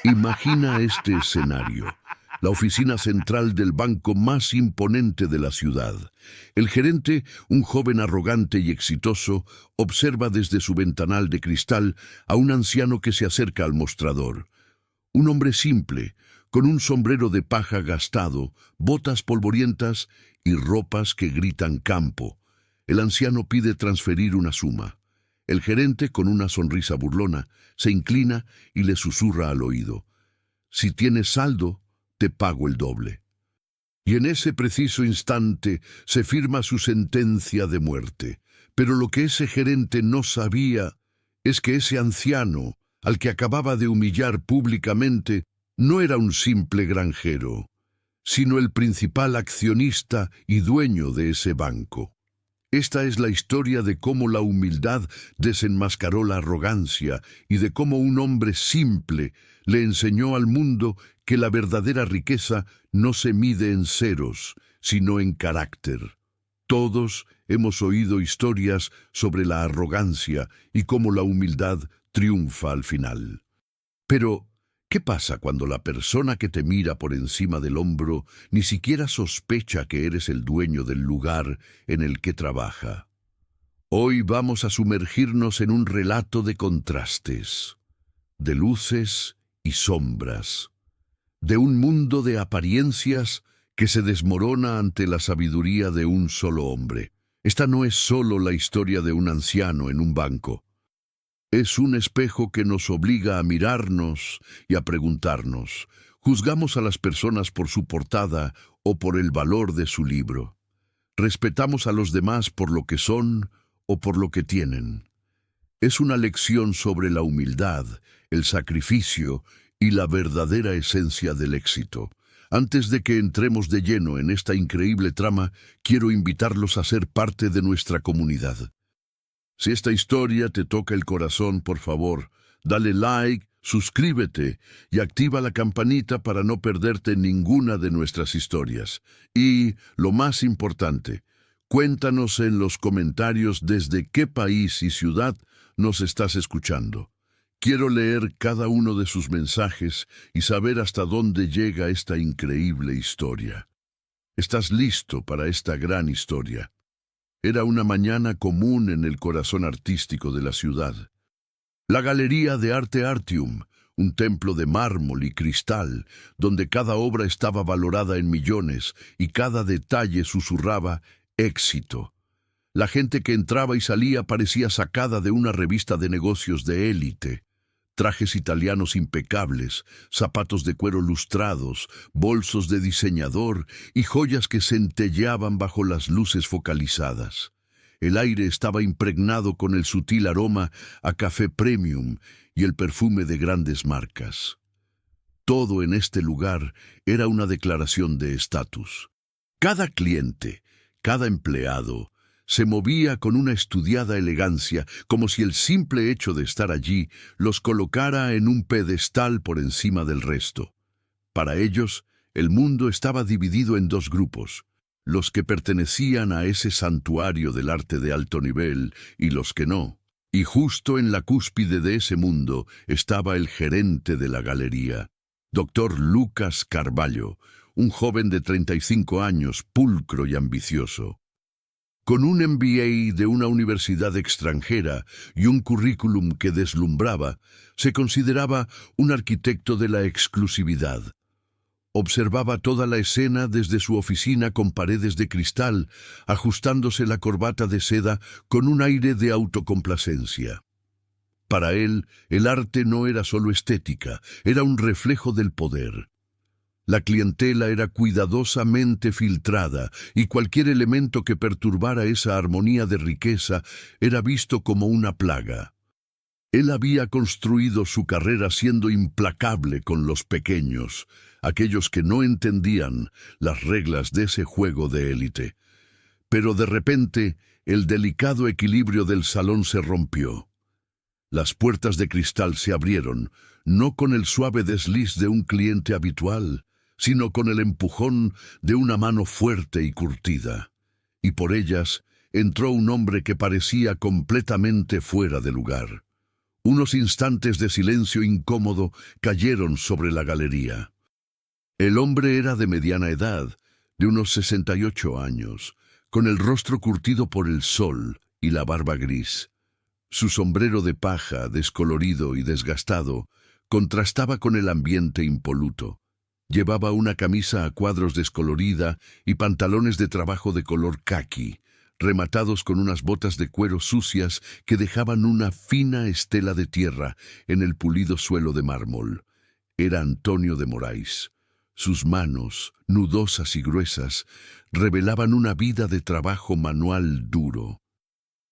Imagina este escenario. La oficina central del banco más imponente de la ciudad. El gerente, un joven arrogante y exitoso, observa desde su ventanal de cristal a un anciano que se acerca al mostrador. Un hombre simple, con un sombrero de paja gastado, botas polvorientas y ropas que gritan campo. El anciano pide transferir una suma. El gerente, con una sonrisa burlona, se inclina y le susurra al oído: «Si tienes saldo, te pago el doble». Y en ese preciso instante se firma su sentencia de muerte. Pero lo que ese gerente no sabía es que ese anciano, al que acababa de humillar públicamente, no era un simple granjero, sino el principal accionista y dueño de ese banco. Esta es la historia de cómo la humildad desenmascaró la arrogancia y de cómo un hombre simple le enseñó al mundo que la verdadera riqueza no se mide en ceros, sino en carácter. Todos hemos oído historias sobre la arrogancia y cómo la humildad triunfa al final. Pero, ¿qué pasa cuando la persona que te mira por encima del hombro ni siquiera sospecha que eres el dueño del lugar en el que trabaja? Hoy vamos a sumergirnos en un relato de contrastes, de luces y sombras, de un mundo de apariencias que se desmorona ante la sabiduría de un solo hombre. Esta no es solo la historia de un anciano en un banco. Es un espejo que nos obliga a mirarnos y a preguntarnos: ¿juzgamos a las personas por su portada o por el valor de su libro? ¿Respetamos a los demás por lo que son o por lo que tienen? Es una lección sobre la humildad, el sacrificio y la verdadera esencia del éxito. Antes de que entremos de lleno en esta increíble trama, quiero invitarlos a ser parte de nuestra comunidad. Si esta historia te toca el corazón, por favor, dale like, suscríbete y activa la campanita para no perderte ninguna de nuestras historias. Y, lo más importante, cuéntanos en los comentarios desde qué país y ciudad nos estás escuchando. Quiero leer cada uno de sus mensajes y saber hasta dónde llega esta increíble historia. ¿Estás listo para esta gran historia? Era una mañana común en el corazón artístico de la ciudad. La Galería de Arte Artium, un templo de mármol y cristal, donde cada obra estaba valorada en millones y cada detalle susurraba éxito. La gente que entraba y salía parecía sacada de una revista de negocios de élite. Trajes italianos impecables, zapatos de cuero lustrados, bolsos de diseñador y joyas que centelleaban bajo las luces focalizadas. El aire estaba impregnado con el sutil aroma a café premium y el perfume de grandes marcas. Todo en este lugar era una declaración de estatus. Cada cliente, cada empleado, se movía con una estudiada elegancia, como si el simple hecho de estar allí los colocara en un pedestal por encima del resto. Para ellos, el mundo estaba dividido en dos grupos: los que pertenecían a ese santuario del arte de alto nivel y los que no. Y justo en la cúspide de ese mundo estaba el gerente de la galería, Dr. Lucas Carvalho, un joven de 35 años, pulcro y ambicioso. Con un MBA de una universidad extranjera y un currículum que deslumbraba, se consideraba un arquitecto de la exclusividad. Observaba toda la escena desde su oficina con paredes de cristal, ajustándose la corbata de seda con un aire de autocomplacencia. Para él, el arte no era solo estética, era un reflejo del poder. La clientela era cuidadosamente filtrada y cualquier elemento que perturbara esa armonía de riqueza era visto como una plaga. Él había construido su carrera siendo implacable con los pequeños, aquellos que no entendían las reglas de ese juego de élite. Pero de repente, el delicado equilibrio del salón se rompió. Las puertas de cristal se abrieron, no con el suave desliz de un cliente habitual, sino con el empujón de una mano fuerte y curtida. Y por ellas entró un hombre que parecía completamente fuera de lugar. Unos instantes de silencio incómodo cayeron sobre la galería. El hombre era de mediana edad, de unos 68 años, con el rostro curtido por el sol y la barba gris. Su sombrero de paja, descolorido y desgastado, contrastaba con el ambiente impoluto. Llevaba una camisa a cuadros descolorida y pantalones de trabajo de color caqui, rematados con unas botas de cuero sucias que dejaban una fina estela de tierra en el pulido suelo de mármol. Era Antonio de Moraes. Sus manos, nudosas y gruesas, revelaban una vida de trabajo manual duro.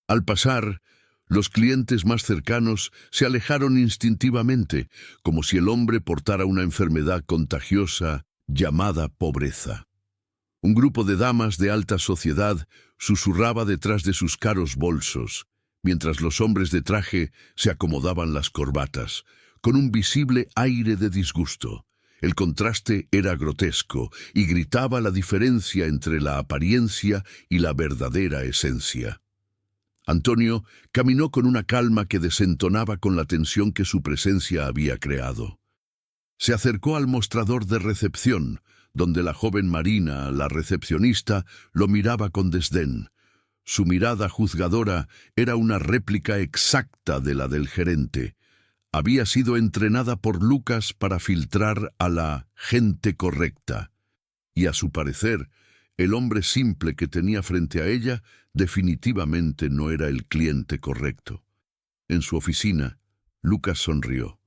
Al pasar, los clientes más cercanos se alejaron instintivamente, como si el hombre portara una enfermedad contagiosa llamada pobreza. Un grupo de damas de alta sociedad susurraba detrás de sus caros bolsos, mientras los hombres de traje se acomodaban las corbatas, con un visible aire de disgusto. El contraste era grotesco y gritaba la diferencia entre la apariencia y la verdadera esencia. Antonio caminó con una calma que desentonaba con la tensión que su presencia había creado. Se acercó al mostrador de recepción, donde la joven Marina, la recepcionista, lo miraba con desdén. Su mirada juzgadora era una réplica exacta de la del gerente. Había sido entrenada por Lucas para filtrar a la gente correcta. Y a su parecer, el hombre simple que tenía frente a ella definitivamente no era el cliente correcto. En su oficina, Lucas sonrió.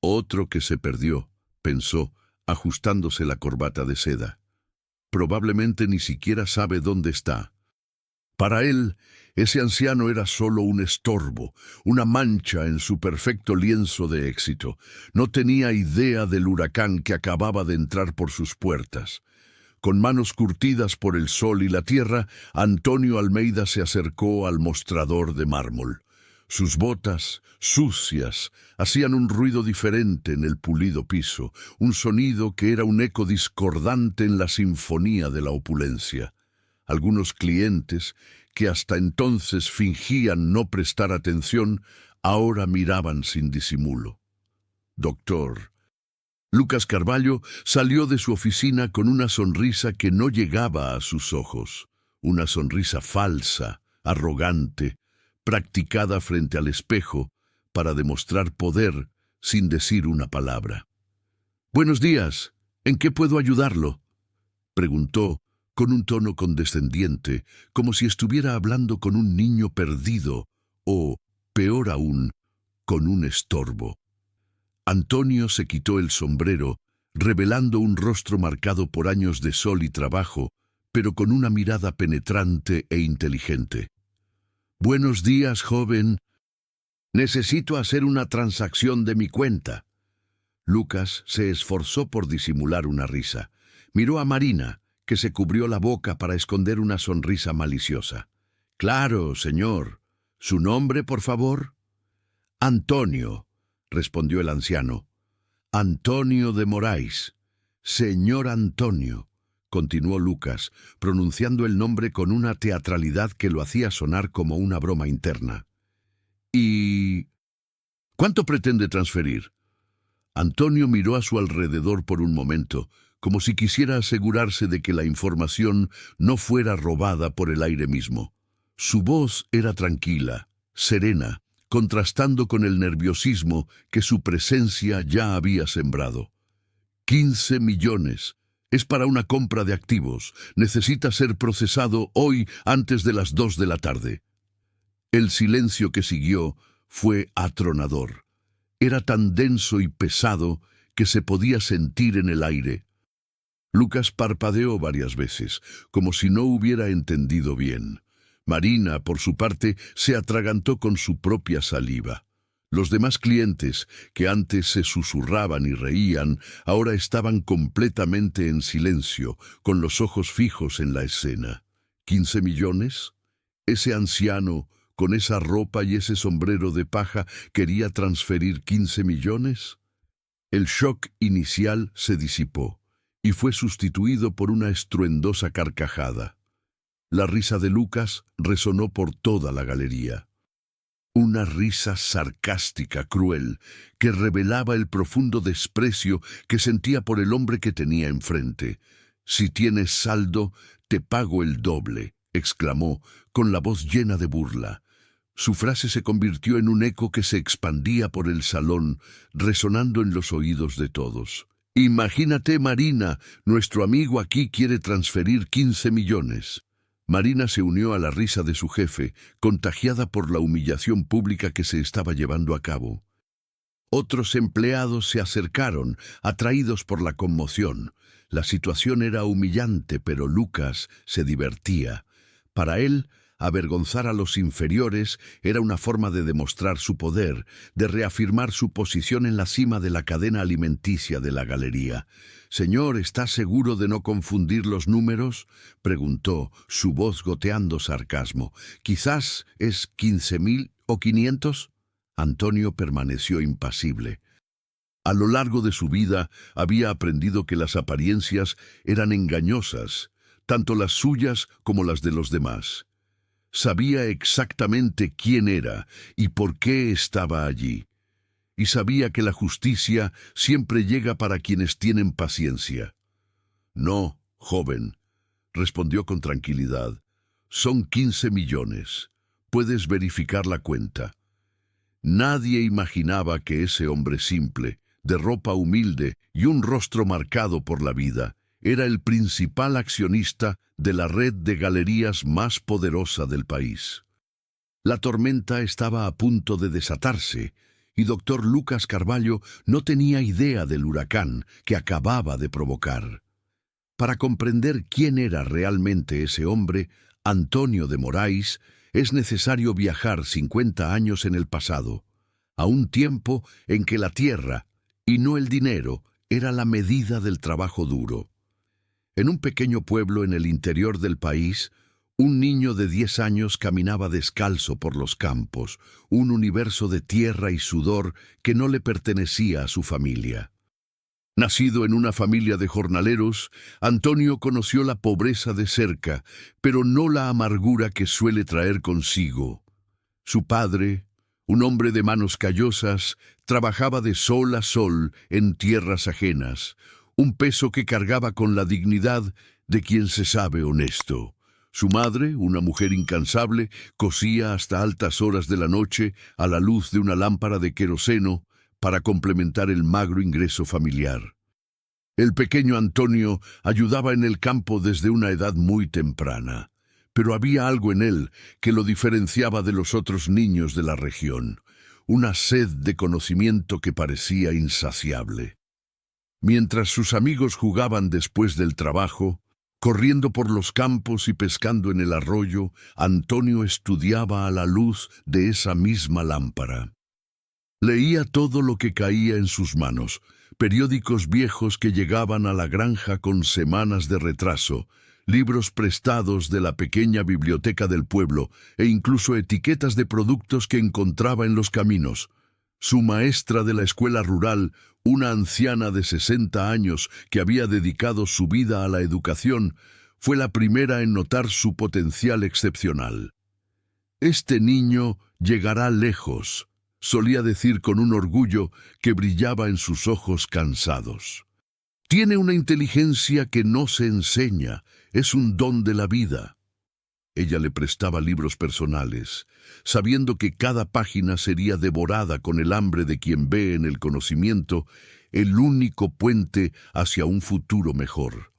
Otro que se perdió, pensó, ajustándose la corbata de seda. Probablemente ni siquiera sabe dónde está. Para él, ese anciano era solo un estorbo, una mancha en su perfecto lienzo de éxito. No tenía idea del huracán que acababa de entrar por sus puertas. Con manos curtidas por el sol y la tierra, Antonio Almeida se acercó al mostrador de mármol. Sus botas, sucias, hacían un ruido diferente en el pulido piso, un sonido que era un eco discordante en la sinfonía de la opulencia. Algunos clientes, que hasta entonces fingían no prestar atención, ahora miraban sin disimulo. Doctor. Lucas Carvalho salió de su oficina con una sonrisa que no llegaba a sus ojos, una sonrisa falsa, arrogante, practicada frente al espejo para demostrar poder sin decir una palabra. «Buenos días, ¿en qué puedo ayudarlo?», preguntó con un tono condescendiente, como si estuviera hablando con un niño perdido o, peor aún, con un estorbo. Antonio se quitó el sombrero, revelando un rostro marcado por años de sol y trabajo, pero con una mirada penetrante e inteligente. «Buenos días, joven. Necesito hacer una transacción de mi cuenta». Lucas se esforzó por disimular una risa. Miró a Marina, que se cubrió la boca para esconder una sonrisa maliciosa. «Claro, señor. ¿Su nombre, por favor?» «Antonio», respondió el anciano. «Antonio de Moraes. Señor Antonio», continuó Lucas, pronunciando el nombre con una teatralidad que lo hacía sonar como una broma interna. «¿Y cuánto pretende transferir?» Antonio miró a su alrededor por un momento, como si quisiera asegurarse de que la información no fuera robada por el aire mismo. Su voz era tranquila, serena, contrastando con el nerviosismo que su presencia ya había sembrado. 15 millones. Es para una compra de activos. Necesita ser procesado hoy antes de las 2 de la tarde. El silencio que siguió fue atronador. Era tan denso y pesado que se podía sentir en el aire. Lucas parpadeó varias veces, como si no hubiera entendido bien. Marina, por su parte, se atragantó con su propia saliva. Los demás clientes, que antes se susurraban y reían, ahora estaban completamente en silencio, con los ojos fijos en la escena. ¿15 millones? Ese anciano, con esa ropa y ese sombrero de paja, ¿quería transferir 15 millones? El shock inicial se disipó y fue sustituido por una estruendosa carcajada. La risa de Lucas resonó por toda la galería. Una risa sarcástica, cruel, que revelaba el profundo desprecio que sentía por el hombre que tenía enfrente. «Si tienes saldo, te pago el doble», exclamó, con la voz llena de burla. Su frase se convirtió en un eco que se expandía por el salón, resonando en los oídos de todos. «Imagínate, Marina, nuestro amigo aquí quiere transferir 15 millones». Marina se unió a la risa de su jefe, contagiada por la humillación pública que se estaba llevando a cabo. Otros empleados se acercaron, atraídos por la conmoción. La situación era humillante, pero Lucas se divertía. Para él, avergonzar a los inferiores era una forma de demostrar su poder, de reafirmar su posición en la cima de la cadena alimenticia de la galería. «Señor, ¿está seguro de no confundir los números?», preguntó, su voz goteando sarcasmo. «¿Quizás es 15.000 o 500?» Antonio permaneció impasible. A lo largo de su vida había aprendido que las apariencias eran engañosas, tanto las suyas como las de los demás. Sabía exactamente quién era y por qué estaba allí. Y sabía que la justicia siempre llega para quienes tienen paciencia. «No, joven», respondió con tranquilidad. «Son 15 millones. Puedes verificar la cuenta». Nadie imaginaba que ese hombre simple, de ropa humilde y un rostro marcado por la vida, era el principal accionista de la red de galerías más poderosa del país. La tormenta estaba a punto de desatarse, y Dr. Lucas Carvalho no tenía idea del huracán que acababa de provocar. Para comprender quién era realmente ese hombre, Antonio de Moraes, es necesario viajar 50 años en el pasado, a un tiempo en que la tierra, y no el dinero, era la medida del trabajo duro. En un pequeño pueblo en el interior del país, un niño de 10 años caminaba descalzo por los campos, un universo de tierra y sudor que no le pertenecía a su familia. Nacido en una familia de jornaleros, Antonio conoció la pobreza de cerca, pero no la amargura que suele traer consigo. Su padre, un hombre de manos callosas, trabajaba de sol a sol en tierras ajenas, un peso que cargaba con la dignidad de quien se sabe honesto. Su madre, una mujer incansable, cosía hasta altas horas de la noche a la luz de una lámpara de queroseno para complementar el magro ingreso familiar. El pequeño Antonio ayudaba en el campo desde una edad muy temprana, pero había algo en él que lo diferenciaba de los otros niños de la región, una sed de conocimiento que parecía insaciable. Mientras sus amigos jugaban después del trabajo, corriendo por los campos y pescando en el arroyo, Antonio estudiaba a la luz de esa misma lámpara. Leía todo lo que caía en sus manos, periódicos viejos que llegaban a la granja con semanas de retraso, libros prestados de la pequeña biblioteca del pueblo e incluso etiquetas de productos que encontraba en los caminos. Su maestra de la escuela rural, una anciana de 60 años que había dedicado su vida a la educación, fue la primera en notar su potencial excepcional. «Este niño llegará lejos», solía decir con un orgullo que brillaba en sus ojos cansados. «Tiene una inteligencia que no se enseña, es un don de la vida». Ella le prestaba libros personales, sabiendo que cada página sería devorada con el hambre de quien ve en el conocimiento el único puente hacia un futuro mejor.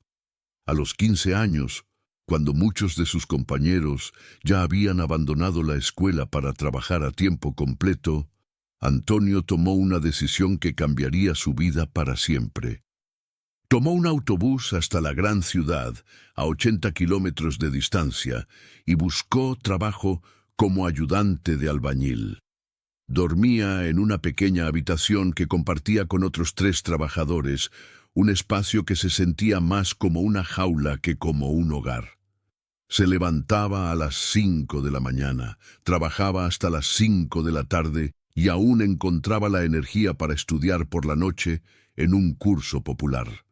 A los 15 años, cuando muchos de sus compañeros ya habían abandonado la escuela para trabajar a tiempo completo, Antonio tomó una decisión que cambiaría su vida para siempre. Tomó un autobús hasta la gran ciudad, a 80 kilómetros de distancia, y buscó trabajo como ayudante de albañil. Dormía en una pequeña habitación que compartía con otros 3 trabajadores, un espacio que se sentía más como una jaula que como un hogar. Se levantaba a las 5 de la mañana, trabajaba hasta las 5 de la tarde y aún encontraba la energía para estudiar por la noche en un curso popular.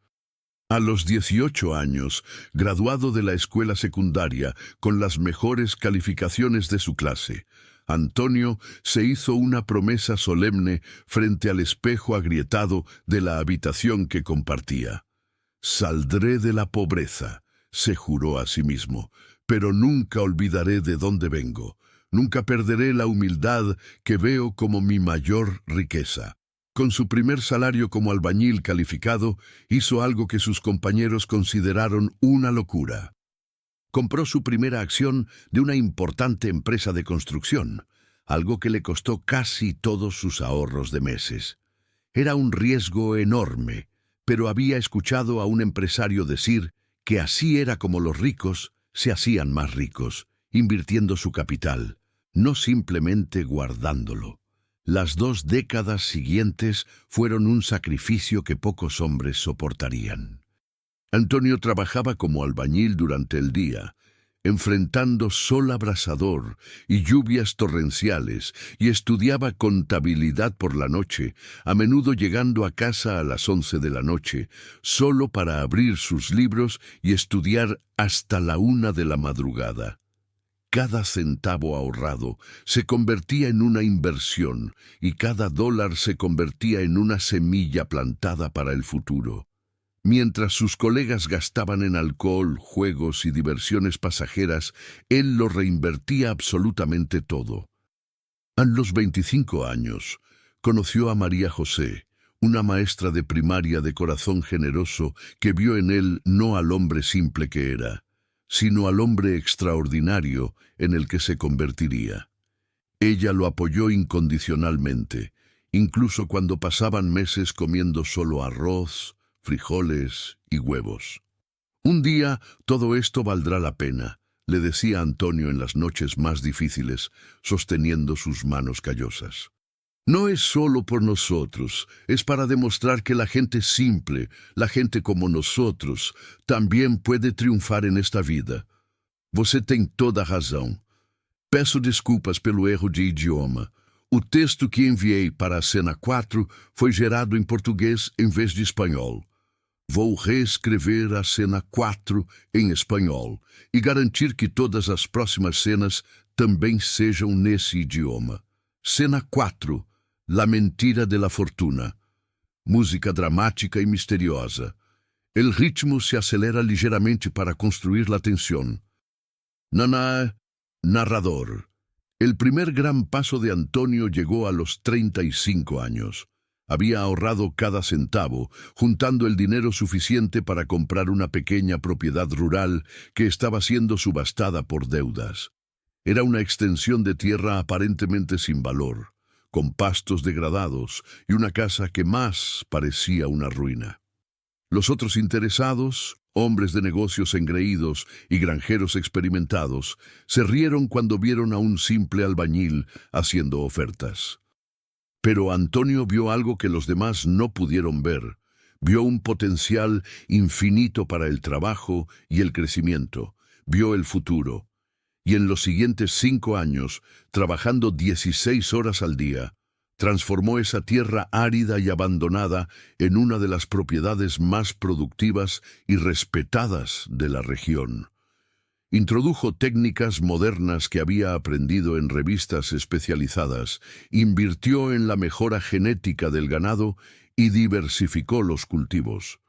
A los 18 años, graduado de la escuela secundaria con las mejores calificaciones de su clase, Antonio se hizo una promesa solemne frente al espejo agrietado de la habitación que compartía. «Saldré de la pobreza», se juró a sí mismo, «pero nunca olvidaré de dónde vengo. Nunca perderé la humildad que veo como mi mayor riqueza». Con su primer salario como albañil calificado, hizo algo que sus compañeros consideraron una locura. Compró su primera acción de una importante empresa de construcción, algo que le costó casi todos sus ahorros de meses. Era un riesgo enorme, pero había escuchado a un empresario decir que así era como los ricos se hacían más ricos, invirtiendo su capital, no simplemente guardándolo. Las 2 décadas siguientes fueron un sacrificio que pocos hombres soportarían. Antonio trabajaba como albañil durante el día, enfrentando sol abrasador y lluvias torrenciales, y estudiaba contabilidad por la noche, a menudo llegando a casa a las 11 de la noche, solo para abrir sus libros y estudiar hasta la 1 de la madrugada. Cada centavo ahorrado se convertía en una inversión y cada dólar se convertía en una semilla plantada para el futuro. Mientras sus colegas gastaban en alcohol, juegos y diversiones pasajeras, él lo reinvertía absolutamente todo. A los 25 años, conoció a María José, una maestra de primaria de corazón generoso que vio en él no al hombre simple que era, sino al hombre extraordinario en el que se convertiría. Ella lo apoyó incondicionalmente, incluso cuando pasaban meses comiendo solo arroz, frijoles y huevos. «Un día todo esto valdrá la pena», le decía Antonio en las noches más difíciles, sosteniendo sus manos callosas. «No es solo por nosotros, es para demostrar que la gente simple, la gente como nosotros, también puede triunfar en esta vida. Você tem toda a razão. Peço desculpas pelo erro de idioma. O texto que enviei para a cena 4 foi gerado em português em vez de espanhol. Vou reescrever a cena 4 em espanhol e garantir que todas as próximas cenas também sejam nesse idioma. Cena 4, La mentira de la fortuna. Música dramática y misteriosa. El ritmo se acelera ligeramente para construir la tensión. Narrador. El primer gran paso de Antonio llegó a los 35 años. Había ahorrado cada centavo, juntando el dinero suficiente para comprar una pequeña propiedad rural que estaba siendo subastada por deudas. Era una extensión de tierra aparentemente sin valor, con pastos degradados y una casa que más parecía una ruina. Los otros interesados, hombres de negocios engreídos y granjeros experimentados, se rieron cuando vieron a un simple albañil haciendo ofertas. Pero Antonio vio algo que los demás no pudieron ver. Vio un potencial infinito para el trabajo y el crecimiento. Vio el futuro. Y en los siguientes 5 años, trabajando 16 horas al día, transformó esa tierra árida y abandonada en una de las propiedades más productivas y respetadas de la región. Introdujo técnicas modernas que había aprendido en revistas especializadas, invirtió en la mejora genética del ganado y diversificó los cultivos.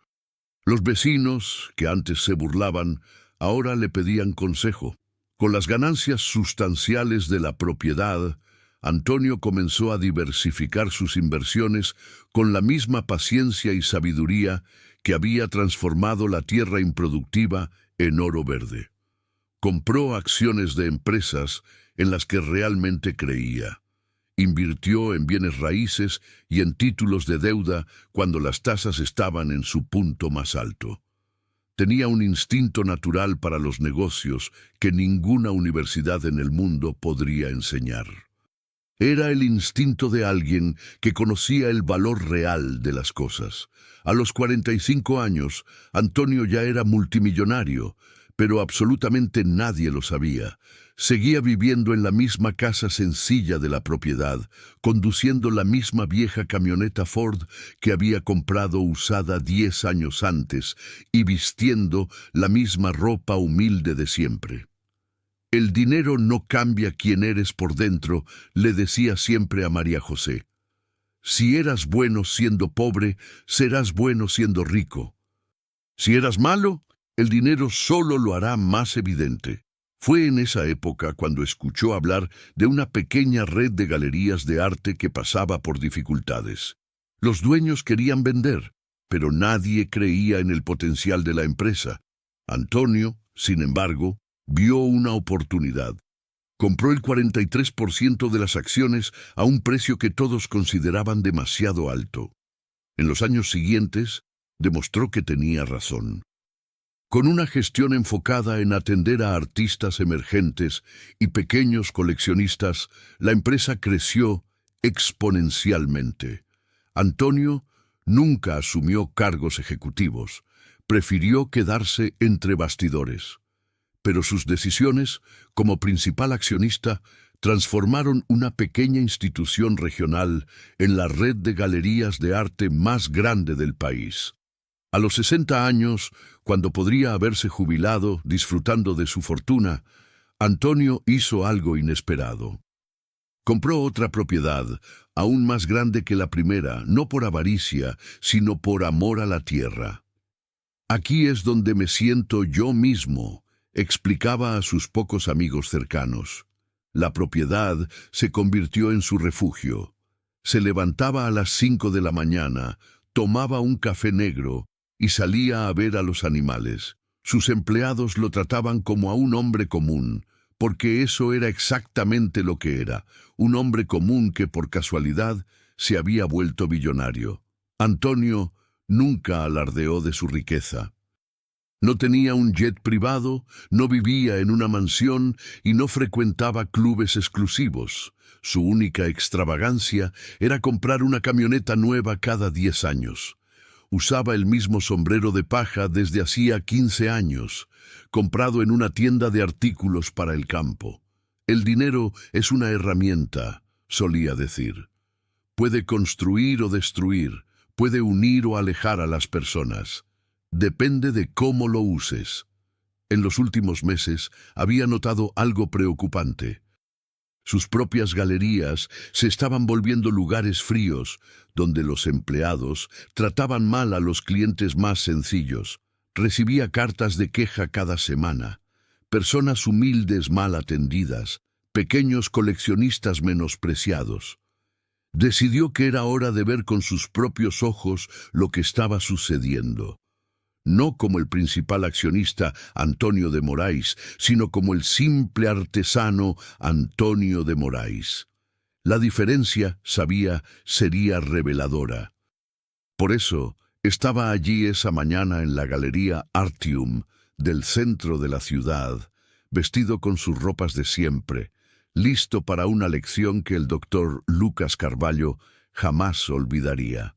Los vecinos, que antes se burlaban, ahora le pedían consejo. Con las ganancias sustanciales de la propiedad, Antonio comenzó a diversificar sus inversiones con la misma paciencia y sabiduría que había transformado la tierra improductiva en oro verde. Compró acciones de empresas en las que realmente creía. Invirtió en bienes raíces y en títulos de deuda cuando las tasas estaban en su punto más alto. Tenía un instinto natural para los negocios que ninguna universidad en el mundo podría enseñar. Era el instinto de alguien que conocía el valor real de las cosas. A los 45 años, Antonio ya era multimillonario, pero absolutamente nadie lo sabía. Seguía viviendo en la misma casa sencilla de la propiedad, conduciendo la misma vieja camioneta Ford que había comprado usada 10 años antes y vistiendo la misma ropa humilde de siempre. El dinero no cambia quién eres por dentro, le decía siempre a María José. Si eras bueno siendo pobre, serás bueno siendo rico. Si eras malo, el dinero solo lo hará más evidente. Fue en esa época cuando escuchó hablar de una pequeña red de galerías de arte que pasaba por dificultades. Los dueños querían vender, pero nadie creía en el potencial de la empresa. Antonio, sin embargo, vio una oportunidad. Compró el 43% de las acciones a un precio que todos consideraban demasiado alto. En los años siguientes, demostró que tenía razón. Con una gestión enfocada en atender a artistas emergentes y pequeños coleccionistas, la empresa creció exponencialmente. Antonio nunca asumió cargos ejecutivos, prefirió quedarse entre bastidores. Pero sus decisiones, como principal accionista, transformaron una pequeña institución regional en la red de galerías de arte más grande del país. A los 60 años, cuando podría haberse jubilado disfrutando de su fortuna, Antonio hizo algo inesperado. Compró otra propiedad, aún más grande que la primera, no por avaricia, sino por amor a la tierra. Aquí es donde me siento yo mismo, explicaba a sus pocos amigos cercanos. La propiedad se convirtió en su refugio. Se levantaba a las 5 de la mañana, tomaba un café negro y salía a ver a los animales. Sus empleados lo trataban como a un hombre común, porque eso era exactamente lo que era, un hombre común que por casualidad se había vuelto millonario. Antonio nunca alardeó de su riqueza. No tenía un jet privado, no vivía en una mansión y no frecuentaba clubes exclusivos. Su única extravagancia era comprar una camioneta nueva cada 10 años. Usaba el mismo sombrero de paja desde hacía 15 años, comprado en una tienda de artículos para el campo. El dinero es una herramienta, solía decir. Puede construir o destruir, puede unir o alejar a las personas. Depende de cómo lo uses. En los últimos meses había notado algo preocupante. Sus propias galerías se estaban volviendo lugares fríos, donde los empleados trataban mal a los clientes más sencillos. Recibía cartas de queja cada semana. Personas humildes mal atendidas, pequeños coleccionistas menospreciados. Decidió que era hora de ver con sus propios ojos lo que estaba sucediendo. No como el principal accionista Antonio de Moraes, sino como el simple artesano Antonio de Moraes. La diferencia, sabía, sería reveladora. Por eso, estaba allí esa mañana en la Galería Artium del centro de la ciudad, vestido con sus ropas de siempre, listo para una lección que el doctor Lucas Carvalho jamás olvidaría.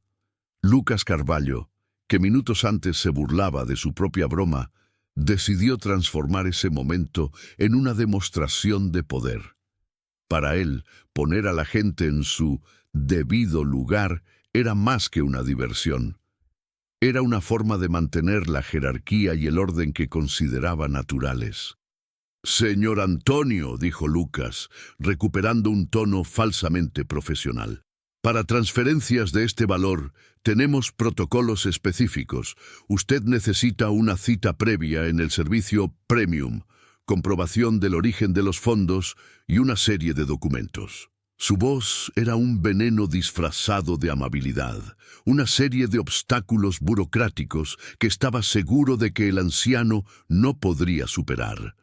Lucas Carvalho, que minutos antes se burlaba de su propia broma, decidió transformar ese momento en una demostración de poder. Para él, poner a la gente en su debido lugar era más que una diversión. Era una forma de mantener la jerarquía y el orden que consideraba naturales. «Señor Antonio», dijo Lucas, recuperando un tono falsamente profesional. «Para transferencias de este valor, tenemos protocolos específicos. Usted necesita una cita previa en el servicio Premium, comprobación del origen de los fondos y una serie de documentos». Su voz era un veneno disfrazado de amabilidad, una serie de obstáculos burocráticos que estaba seguro de que el anciano no podría superar.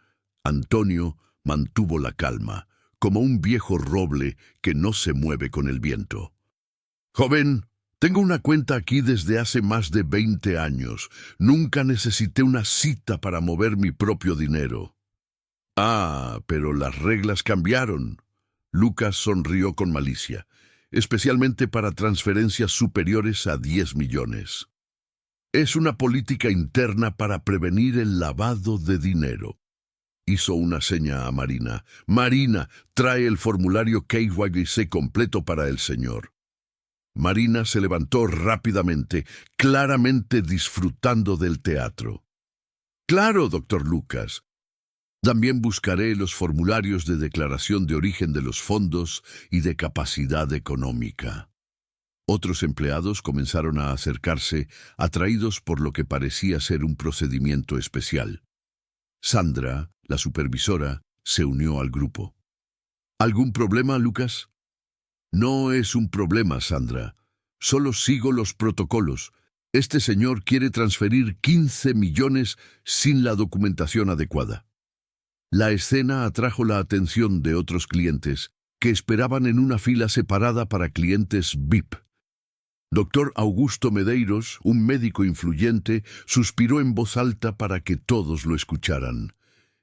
Antonio mantuvo la calma, como un viejo roble que no se mueve con el viento. «Joven, tengo una cuenta aquí desde hace más de 20 años. Nunca necesité una cita para mover mi propio dinero». «Ah, pero las reglas cambiaron». Lucas sonrió con malicia, especialmente para transferencias superiores a 10 millones. «Es una política interna para prevenir el lavado de dinero». Hizo una seña a Marina. «Marina, trae el formulario KYC completo para el señor». Marina se levantó rápidamente, claramente disfrutando del teatro. «Claro, doctor Lucas». También buscaré los formularios de declaración de origen de los fondos y de capacidad económica. Otros empleados comenzaron a acercarse, atraídos por lo que parecía ser un procedimiento especial. Sandra, la supervisora, se unió al grupo. ¿Algún problema, Lucas? No es un problema, Sandra. Solo sigo los protocolos. Este señor quiere transferir 15 millones sin la documentación adecuada. La escena atrajo la atención de otros clientes, que esperaban en una fila separada para clientes VIP. Doctor Augusto Medeiros, un médico influyente, suspiró en voz alta para que todos lo escucharan.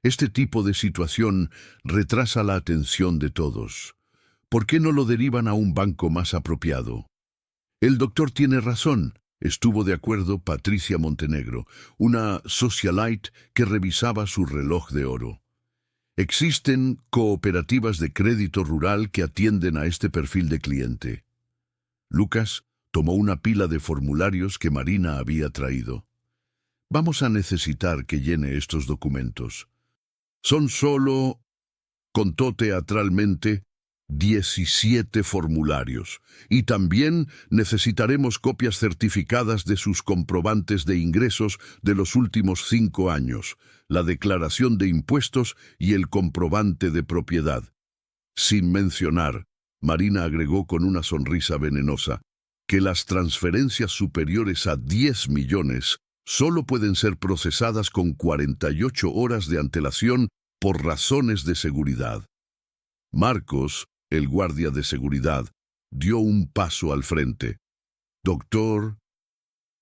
Este tipo de situación retrasa la atención de todos. ¿Por qué no lo derivan a un banco más apropiado? El doctor tiene razón, estuvo de acuerdo Patricia Montenegro, una socialite que revisaba su reloj de oro. Existen cooperativas de crédito rural que atienden a este perfil de cliente. Lucas tomó una pila de formularios que Marina había traído. Vamos a necesitar que llene estos documentos. Son solo, contó teatralmente, 17 formularios. Y también necesitaremos copias certificadas de sus comprobantes de ingresos de los últimos 5 años, la declaración de impuestos y el comprobante de propiedad. Sin mencionar, Marina agregó con una sonrisa venenosa, que las transferencias superiores a 10 millones solo pueden ser procesadas con 48 horas de antelación por razones de seguridad. Marcos, el guardia de seguridad, dio un paso al frente. Doctor,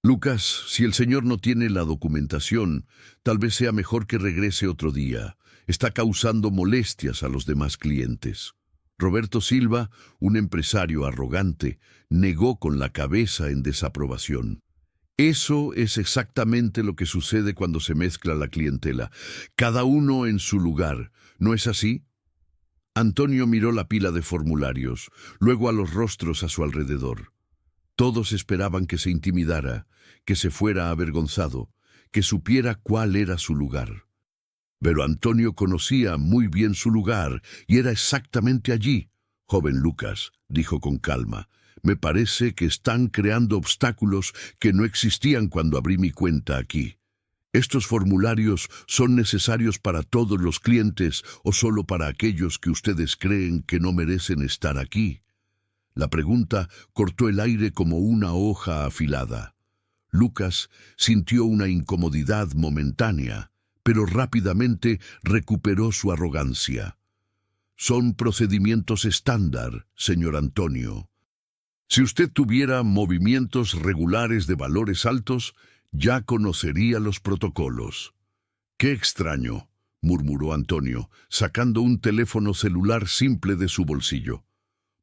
Lucas, si el señor no tiene la documentación, tal vez sea mejor que regrese otro día. Está causando molestias a los demás clientes. Roberto Silva, un empresario arrogante, negó con la cabeza en desaprobación. Eso es exactamente lo que sucede cuando se mezcla la clientela. Cada uno en su lugar. ¿No es así? Antonio miró la pila de formularios, luego a los rostros a su alrededor. Todos esperaban que se intimidara, que se fuera avergonzado, que supiera cuál era su lugar. Pero Antonio conocía muy bien su lugar y era exactamente allí. Joven Lucas, dijo con calma, me parece que están creando obstáculos que no existían cuando abrí mi cuenta aquí. ¿Estos formularios son necesarios para todos los clientes o solo para aquellos que ustedes creen que no merecen estar aquí? La pregunta cortó el aire como una hoja afilada. Lucas sintió una incomodidad momentánea, pero rápidamente recuperó su arrogancia. Son procedimientos estándar, señor Antonio. Si usted tuviera movimientos regulares de valores altos, ya conocería los protocolos. ¡Qué extraño!, murmuró Antonio, sacando un teléfono celular simple de su bolsillo.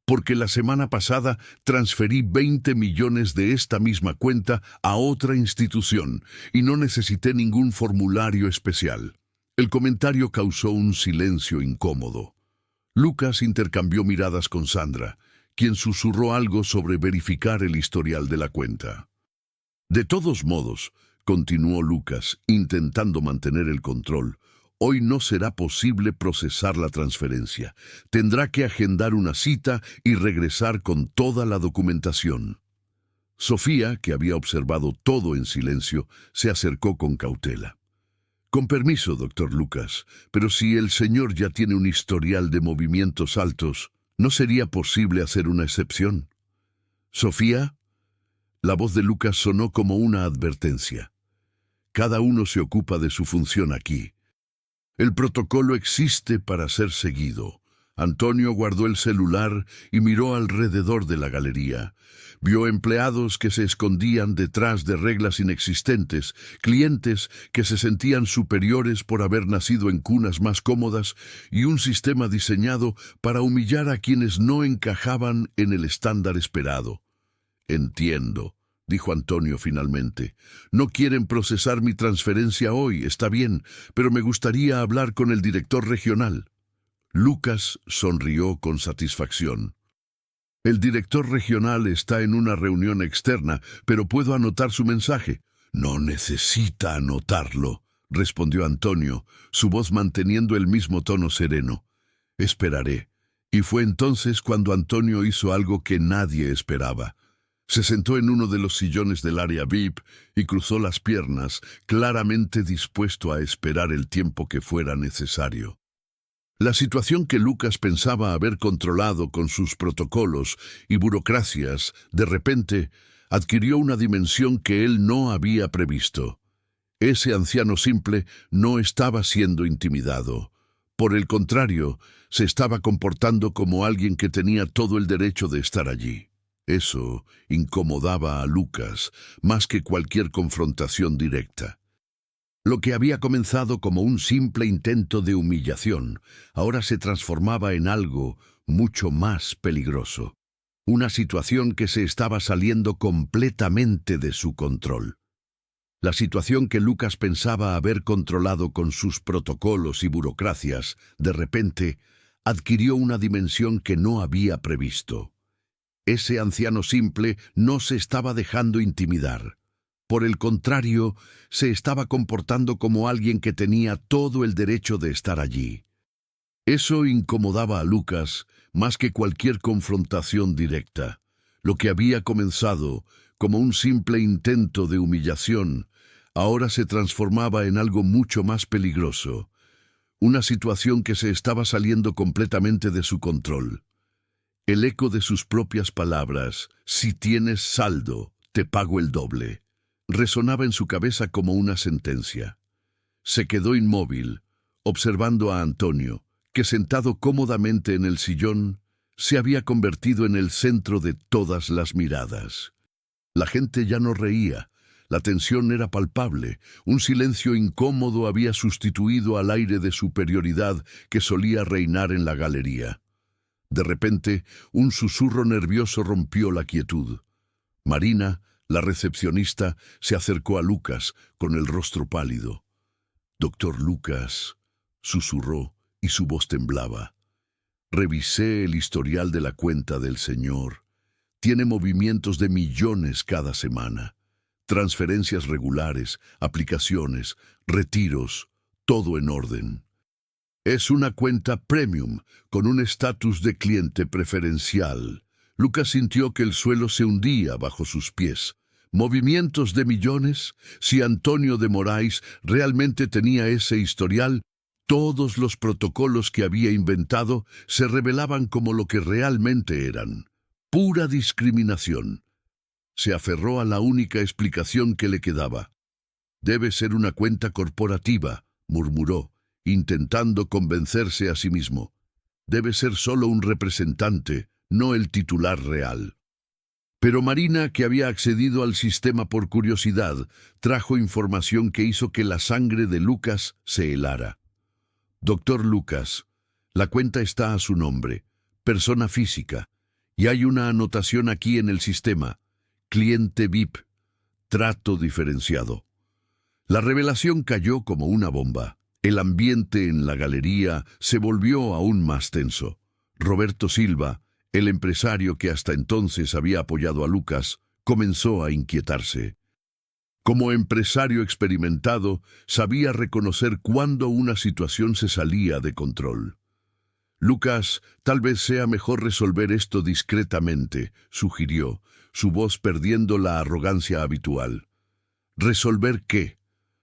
Porque la semana pasada transferí 20 millones de esta misma cuenta a otra institución y no necesité ningún formulario especial. El comentario causó un silencio incómodo. Lucas intercambió miradas con Sandra, quien susurró algo sobre verificar el historial de la cuenta. De todos modos, continuó Lucas, intentando mantener el control, hoy no será posible procesar la transferencia. Tendrá que agendar una cita y regresar con toda la documentación. Sofía, que había observado todo en silencio, se acercó con cautela. Con permiso, doctor Lucas, pero si el señor ya tiene un historial de movimientos altos, ¿no sería posible hacer una excepción? Sofía, la voz de Lucas sonó como una advertencia. Cada uno se ocupa de su función aquí. El protocolo existe para ser seguido. Antonio guardó el celular y miró alrededor de la galería. Vio empleados que se escondían detrás de reglas inexistentes, clientes que se sentían superiores por haber nacido en cunas más cómodas y un sistema diseñado para humillar a quienes no encajaban en el estándar esperado. Entiendo, dijo Antonio finalmente. No quieren procesar mi transferencia hoy, está bien, pero me gustaría hablar con el director regional. Lucas sonrió con satisfacción. El director regional está en una reunión externa, pero puedo anotar su mensaje. No necesita anotarlo, respondió Antonio, su voz manteniendo el mismo tono sereno. Esperaré. Y fue entonces cuando Antonio hizo algo que nadie esperaba. Se sentó en uno de los sillones del área VIP y cruzó las piernas, claramente dispuesto a esperar el tiempo que fuera necesario. La situación que Lucas pensaba haber controlado con sus protocolos y burocracias, de repente, adquirió una dimensión que él no había previsto. Ese anciano simple no estaba siendo intimidado. Por el contrario, se estaba comportando como alguien que tenía todo el derecho de estar allí. Eso incomodaba a Lucas más que cualquier confrontación directa. Lo que había comenzado como un simple intento de humillación, ahora se transformaba en algo mucho más peligroso. Una situación que se estaba saliendo completamente de su control. La situación que Lucas pensaba haber controlado con sus protocolos y burocracias, de repente, adquirió una dimensión que no había previsto. Ese anciano simple no se estaba dejando intimidar. Por el contrario, se estaba comportando como alguien que tenía todo el derecho de estar allí. Eso incomodaba a Lucas más que cualquier confrontación directa. Lo que había comenzado como un simple intento de humillación, ahora se transformaba en algo mucho más peligroso. Una situación que se estaba saliendo completamente de su control. El eco de sus propias palabras, «Si tienes saldo, te pago el doble», resonaba en su cabeza como una sentencia. Se quedó inmóvil, observando a Antonio, que sentado cómodamente en el sillón, se había convertido en el centro de todas las miradas. La gente ya no reía, la tensión era palpable, un silencio incómodo había sustituido al aire de superioridad que solía reinar en la galería. De repente, un susurro nervioso rompió la quietud. Marina, la recepcionista, se acercó a Lucas con el rostro pálido. «Doctor Lucas», susurró y su voz temblaba. «Revisé el historial de la cuenta del señor. Tiene movimientos de millones cada semana. Transferencias regulares, aplicaciones, retiros, todo en orden. Es una cuenta premium, con un estatus de cliente preferencial». Lucas sintió que el suelo se hundía bajo sus pies. ¿Movimientos de millones? Si Antonio de Moraes realmente tenía ese historial, todos los protocolos que había inventado se revelaban como lo que realmente eran. Pura discriminación. Se aferró a la única explicación que le quedaba. «Debe ser una cuenta corporativa», murmuró, intentando convencerse a sí mismo. «Debe ser solo un representante, no el titular real». Pero Marina, que había accedido al sistema por curiosidad, trajo información que hizo que la sangre de Lucas se helara. «Doctor Lucas, la cuenta está a su nombre, persona física, y hay una anotación aquí en el sistema, cliente VIP, trato diferenciado». La revelación cayó como una bomba. El ambiente en la galería se volvió aún más tenso. Roberto Silva, el empresario que hasta entonces había apoyado a Lucas, comenzó a inquietarse. Como empresario experimentado, sabía reconocer cuándo una situación se salía de control. «Lucas, tal vez sea mejor resolver esto discretamente», sugirió, su voz perdiendo la arrogancia habitual. «¿Resolver qué?»,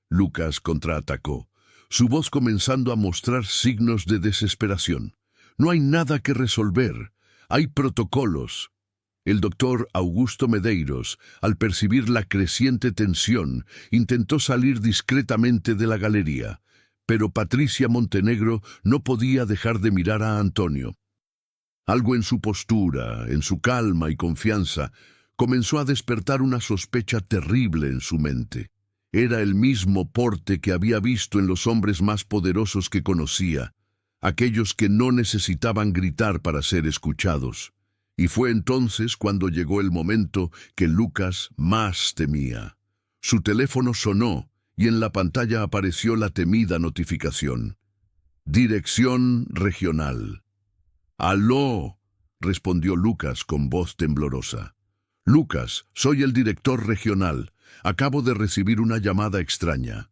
Lucas contraatacó, su voz comenzando a mostrar signos de desesperación. «No hay nada que resolver. Hay protocolos». El doctor Augusto Medeiros, al percibir la creciente tensión, intentó salir discretamente de la galería, pero Patricia Montenegro no podía dejar de mirar a Antonio. Algo en su postura, en su calma y confianza, comenzó a despertar una sospecha terrible en su mente. Era el mismo porte que había visto en los hombres más poderosos que conocía, aquellos que no necesitaban gritar para ser escuchados. Y fue entonces cuando llegó el momento que Lucas más temía. Su teléfono sonó y en la pantalla apareció la temida notificación. «Dirección regional». «¡Aló!», respondió Lucas con voz temblorosa. «Lucas, soy el director regional. Acabo de recibir una llamada extraña».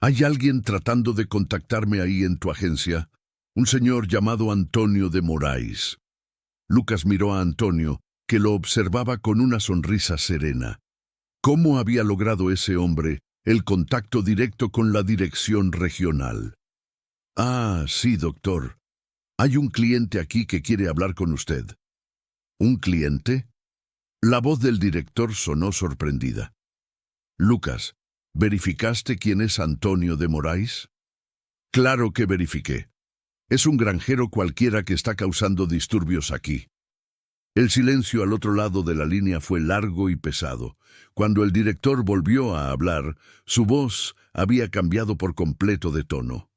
¿Hay alguien tratando de contactarme ahí en tu agencia? Un señor llamado Antonio de Moraes. Lucas miró a Antonio, que lo observaba con una sonrisa serena. ¿Cómo había logrado ese hombre el contacto directo con la dirección regional? Ah, sí, doctor. Hay un cliente aquí que quiere hablar con usted. ¿Un cliente? La voz del director sonó sorprendida. Lucas, ¿verificaste quién es Antonio de Moraes? Claro que verifiqué. Es un granjero cualquiera que está causando disturbios aquí. El silencio al otro lado de la línea fue largo y pesado. Cuando el director volvió a hablar, su voz había cambiado por completo de tono.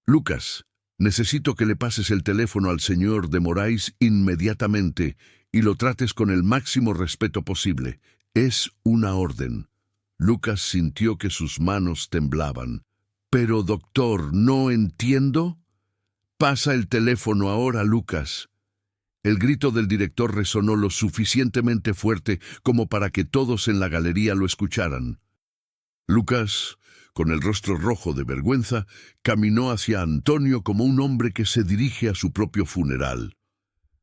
Lucas, necesito que le pases el teléfono al señor de Moraes inmediatamente y lo trates con el máximo respeto posible. Es una orden. Lucas sintió que sus manos temblaban. Pero, doctor, ¿no entiendo? Pasa el teléfono ahora, Lucas. El grito del director resonó lo suficientemente fuerte como para que todos en la galería lo escucharan. Lucas, con el rostro rojo de vergüenza, caminó hacia Antonio como un hombre que se dirige a su propio funeral.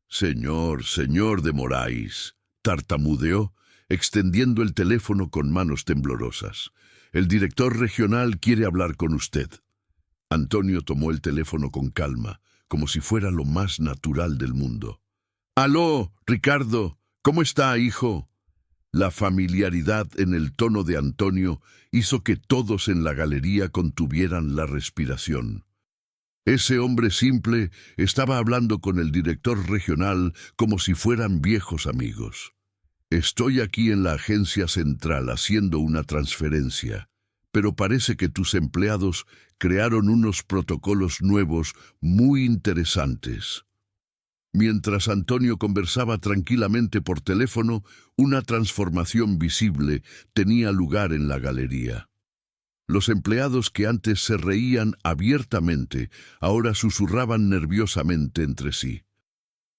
Señor de Moraes, tartamudeó, extendiendo el teléfono con manos temblorosas. El director regional quiere hablar con usted. Antonio tomó el teléfono con calma, como si fuera lo más natural del mundo. «Aló, Ricardo, ¿cómo está, hijo?» La familiaridad en el tono de Antonio hizo que todos en la galería contuvieran la respiración. Ese hombre simple estaba hablando con el director regional como si fueran viejos amigos. «Estoy aquí en la agencia central haciendo una transferencia, pero parece que tus empleados crearon unos protocolos nuevos muy interesantes». Mientras Antonio conversaba tranquilamente por teléfono, una transformación visible tenía lugar en la galería. Los empleados que antes se reían abiertamente, ahora susurraban nerviosamente entre sí.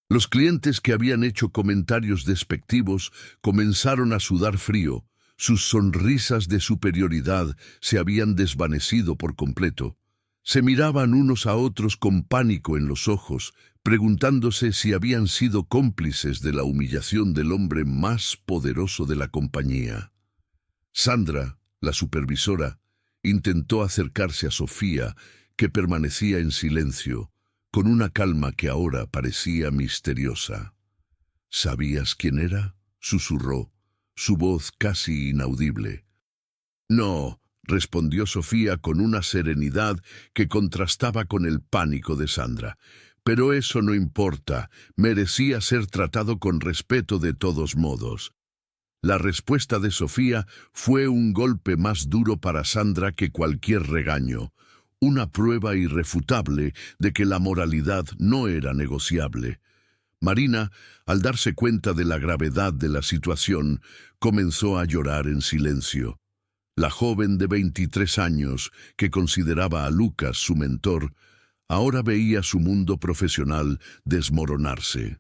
Los clientes que habían hecho comentarios despectivos comenzaron a sudar frío. Sus sonrisas de superioridad se habían desvanecido por completo. Se miraban unos a otros con pánico en los ojos, preguntándose si habían sido cómplices de la humillación del hombre más poderoso de la compañía. Sandra, la supervisora, intentó acercarse a Sofía, que permanecía en silencio, con una calma que ahora parecía misteriosa. ¿Sabías quién era?, susurró, su voz casi inaudible. No, respondió Sofía con una serenidad que contrastaba con el pánico de Sandra. Pero eso no importa, merecía ser tratado con respeto de todos modos. La respuesta de Sofía fue un golpe más duro para Sandra que cualquier regaño, una prueba irrefutable de que la moralidad no era negociable. Marina, al darse cuenta de la gravedad de la situación, comenzó a llorar en silencio. La joven de 23 años, que consideraba a Lucas su mentor, ahora veía su mundo profesional desmoronarse.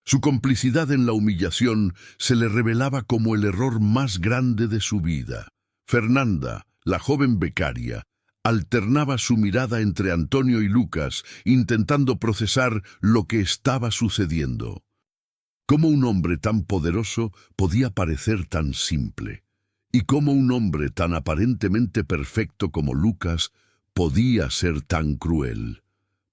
Su complicidad en la humillación se le revelaba como el error más grande de su vida. Fernanda, la joven becaria, alternaba su mirada entre Antonio y Lucas, intentando procesar lo que estaba sucediendo. ¿Cómo un hombre tan poderoso podía parecer tan simple? ¿Y cómo un hombre tan aparentemente perfecto como Lucas podía ser tan cruel?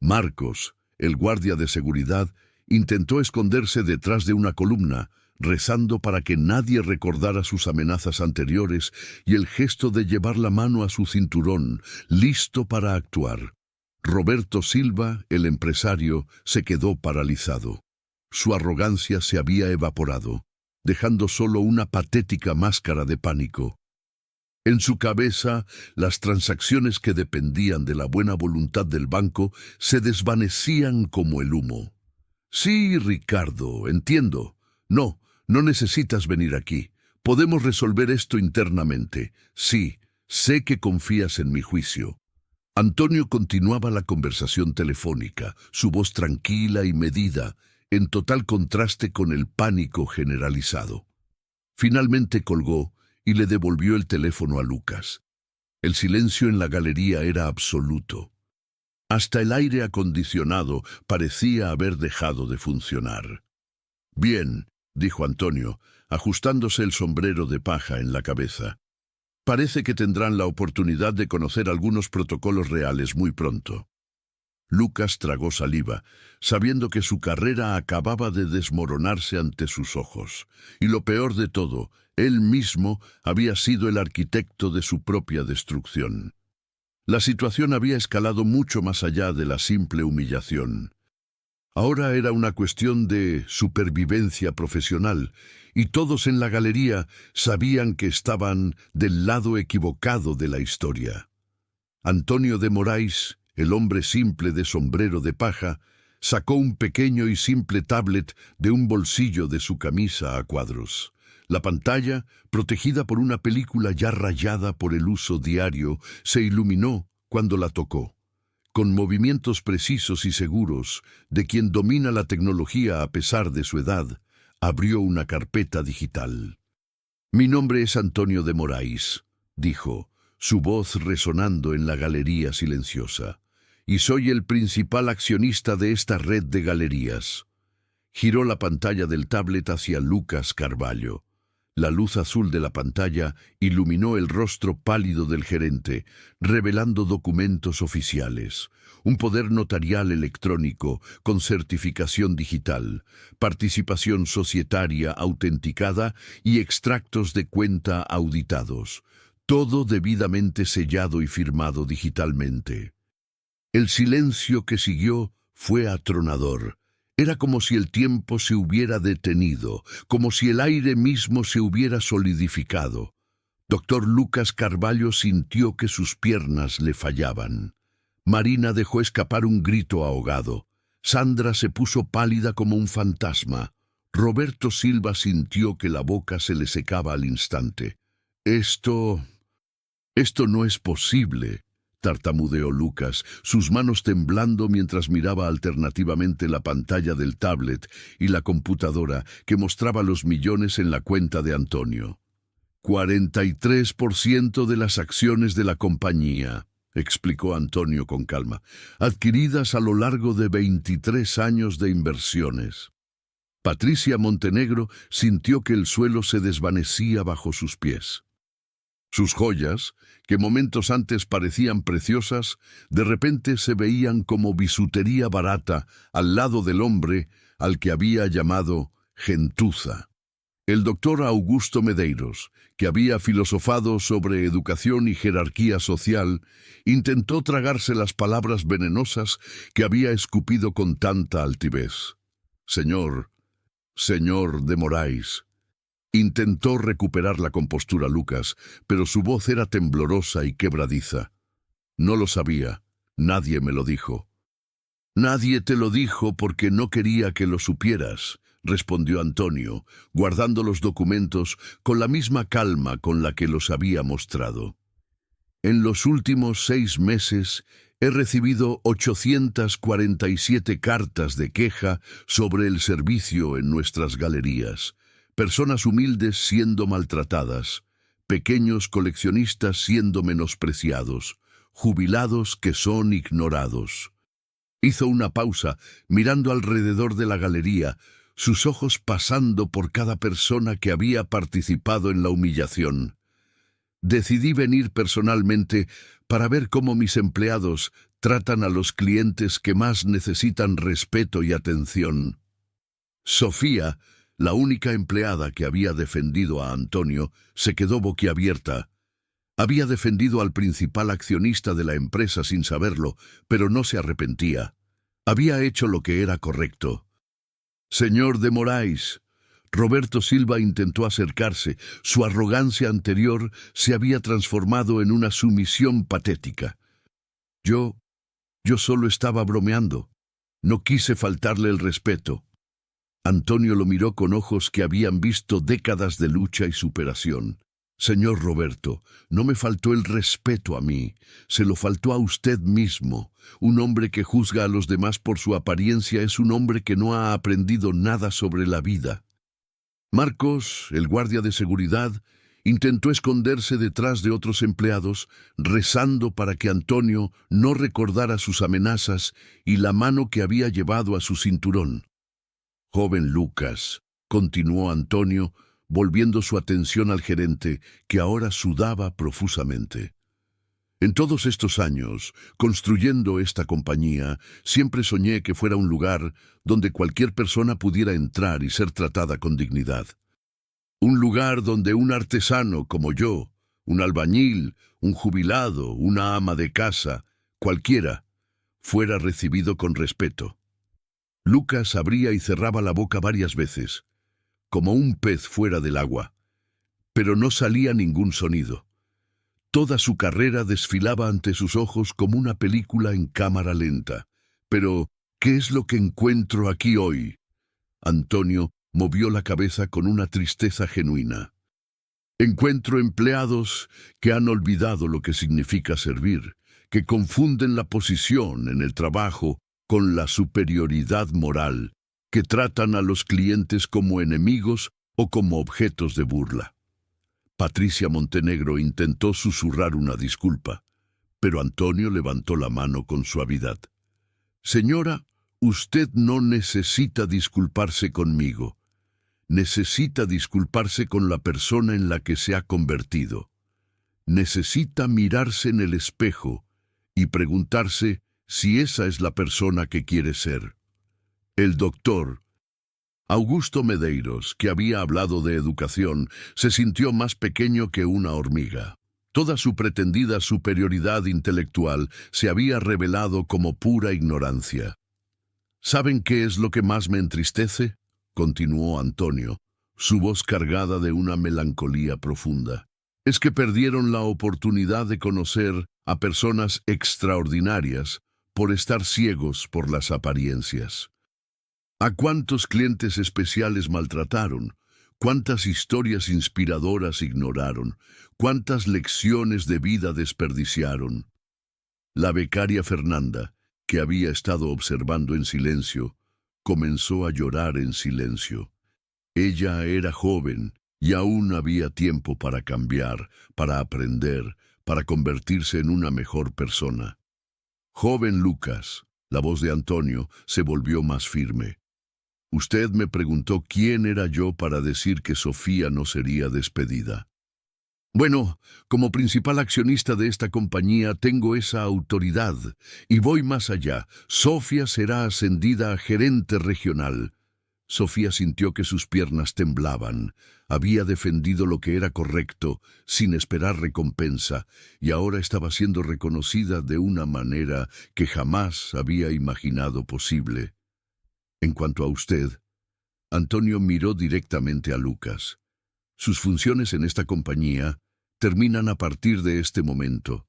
Marcos, el guardia de seguridad, intentó esconderse detrás de una columna, rezando para que nadie recordara sus amenazas anteriores y el gesto de llevar la mano a su cinturón, listo para actuar. Roberto Silva, el empresario, se quedó paralizado. Su arrogancia se había evaporado, dejando solo una patética máscara de pánico. En su cabeza, las transacciones que dependían de la buena voluntad del banco se desvanecían como el humo. «Sí, Ricardo, entiendo. No necesitas venir aquí. Podemos resolver esto internamente. Sí, sé que confías en mi juicio». Antonio continuaba la conversación telefónica, su voz tranquila y medida, en total contraste con el pánico generalizado. Finalmente colgó y le devolvió el teléfono a Lucas. El silencio en la galería era absoluto. Hasta el aire acondicionado parecía haber dejado de funcionar. «Bien», dijo Antonio, ajustándose el sombrero de paja en la cabeza. «Parece que tendrán la oportunidad de conocer algunos protocolos reales muy pronto». Lucas tragó saliva, sabiendo que su carrera acababa de desmoronarse ante sus ojos. Y lo peor de todo, él mismo había sido el arquitecto de su propia destrucción. La situación había escalado mucho más allá de la simple humillación. Ahora era una cuestión de supervivencia profesional, y todos en la galería sabían que estaban del lado equivocado de la historia. Antonio de Moraes, el hombre simple de sombrero de paja, sacó un pequeño y simple tablet de un bolsillo de su camisa a cuadros. La pantalla, protegida por una película ya rayada por el uso diario, se iluminó cuando la tocó. Con movimientos precisos y seguros de quien domina la tecnología a pesar de su edad, abrió una carpeta digital. «Mi nombre es Antonio de Moraes», dijo, su voz resonando en la galería silenciosa, «y soy el principal accionista de esta red de galerías». Giró la pantalla del tablet hacia Lucas Carvalho. La luz azul de la pantalla iluminó el rostro pálido del gerente, revelando documentos oficiales, un poder notarial electrónico con certificación digital, participación societaria autenticada y extractos de cuenta auditados, todo debidamente sellado y firmado digitalmente. El silencio que siguió fue atronador. Era como si el tiempo se hubiera detenido, como si el aire mismo se hubiera solidificado. Doctor Lucas Carvalho sintió que sus piernas le fallaban. Marina dejó escapar un grito ahogado. Sandra se puso pálida como un fantasma. Roberto Silva sintió que la boca se le secaba al instante. Esto no es posible», tartamudeó Lucas, sus manos temblando mientras miraba alternativamente la pantalla del tablet y la computadora que mostraba los millones en la cuenta de Antonio. 43% de las acciones de la compañía, explicó Antonio con calma, adquiridas a lo largo de 23 años de inversiones. Patricia Montenegro sintió que el suelo se desvanecía bajo sus pies. Sus joyas, que momentos antes parecían preciosas, de repente se veían como bisutería barata al lado del hombre al que había llamado gentuza. El doctor Augusto Medeiros, que había filosofado sobre educación y jerarquía social, intentó tragarse las palabras venenosas que había escupido con tanta altivez. Señor de Moraes. Intentó recuperar la compostura Lucas, pero su voz era temblorosa y quebradiza. «No lo sabía. Nadie me lo dijo». «Nadie te lo dijo porque no quería que lo supieras», respondió Antonio, guardando los documentos con la misma calma con la que los había mostrado. «En los últimos 6 meses he recibido 847 cartas de queja sobre el servicio en nuestras galerías. Personas humildes siendo maltratadas, pequeños coleccionistas siendo menospreciados, jubilados que son ignorados». Hizo una pausa, mirando alrededor de la galería, sus ojos pasando por cada persona que había participado en la humillación. «Decidí venir personalmente para ver cómo mis empleados tratan a los clientes que más necesitan respeto y atención». Sofía, la única empleada que había defendido a Antonio, se quedó boquiabierta. Había defendido al principal accionista de la empresa sin saberlo, pero no se arrepentía. Había hecho lo que era correcto. «Señor de Moraes». Roberto Silva intentó acercarse. Su arrogancia anterior se había transformado en una sumisión patética. Yo solo estaba bromeando. No quise faltarle el respeto». Antonio lo miró con ojos que habían visto décadas de lucha y superación. «Señor Roberto, no me faltó el respeto a mí, se lo faltó a usted mismo. Un hombre que juzga a los demás por su apariencia es un hombre que no ha aprendido nada sobre la vida». Marcos, el guardia de seguridad, Intentó esconderse detrás de otros empleados, rezando para que Antonio no recordara sus amenazas y la mano que había llevado a su cinturón. «Joven Lucas», continuó Antonio, volviendo su atención al gerente, que ahora sudaba profusamente. «En todos estos años, construyendo esta compañía, siempre soñé que fuera un lugar donde cualquier persona pudiera entrar y ser tratada con dignidad. Un lugar donde un artesano como yo, un albañil, un jubilado, una ama de casa, cualquiera, fuera recibido con respeto». Lucas abría y cerraba la boca varias veces, como un pez fuera del agua, pero no salía ningún sonido. Toda su carrera desfilaba ante sus ojos como una película en cámara lenta. «Pero, ¿qué es lo que encuentro aquí hoy?». Antonio movió la cabeza con una tristeza genuina. «Encuentro empleados que han olvidado lo que significa servir, que confunden la posición en el trabajo con la superioridad moral, que tratan a los clientes como enemigos o como objetos de burla». Patricia Montenegro intentó susurrar una disculpa, pero Antonio levantó la mano con suavidad. «Señora, usted no necesita disculparse conmigo. Necesita disculparse con la persona en la que se ha convertido. Necesita mirarse en el espejo y preguntarse si esa es la persona que quiere ser». El doctor Augusto Medeiros, que había hablado de educación, se sintió más pequeño que una hormiga. Toda su pretendida superioridad intelectual se había revelado como pura ignorancia. «¿Saben qué es lo que más me entristece?», continuó Antonio, su voz cargada de una melancolía profunda. «Es que perdieron la oportunidad de conocer a personas extraordinarias por estar ciegos por las apariencias. ¿A cuántos clientes especiales maltrataron? ¿Cuántas historias inspiradoras ignoraron? ¿Cuántas lecciones de vida desperdiciaron?». La becaria Fernanda, que había estado observando en silencio, comenzó a llorar en silencio. Ella era joven y aún había tiempo para cambiar, para aprender, para convertirse en una mejor persona. «Joven Lucas», la voz de Antonio se volvió más firme. «Usted me preguntó quién era yo para decir que Sofía no sería despedida. Bueno, como principal accionista de esta compañía tengo esa autoridad y voy más allá. Sofía será ascendida a gerente regional». Sofía sintió que sus piernas temblaban. Había defendido lo que era correcto, sin esperar recompensa, y ahora estaba siendo reconocida de una manera que jamás había imaginado posible. «En cuanto a usted», Antonio miró directamente a Lucas, «sus funciones en esta compañía terminan a partir de este momento,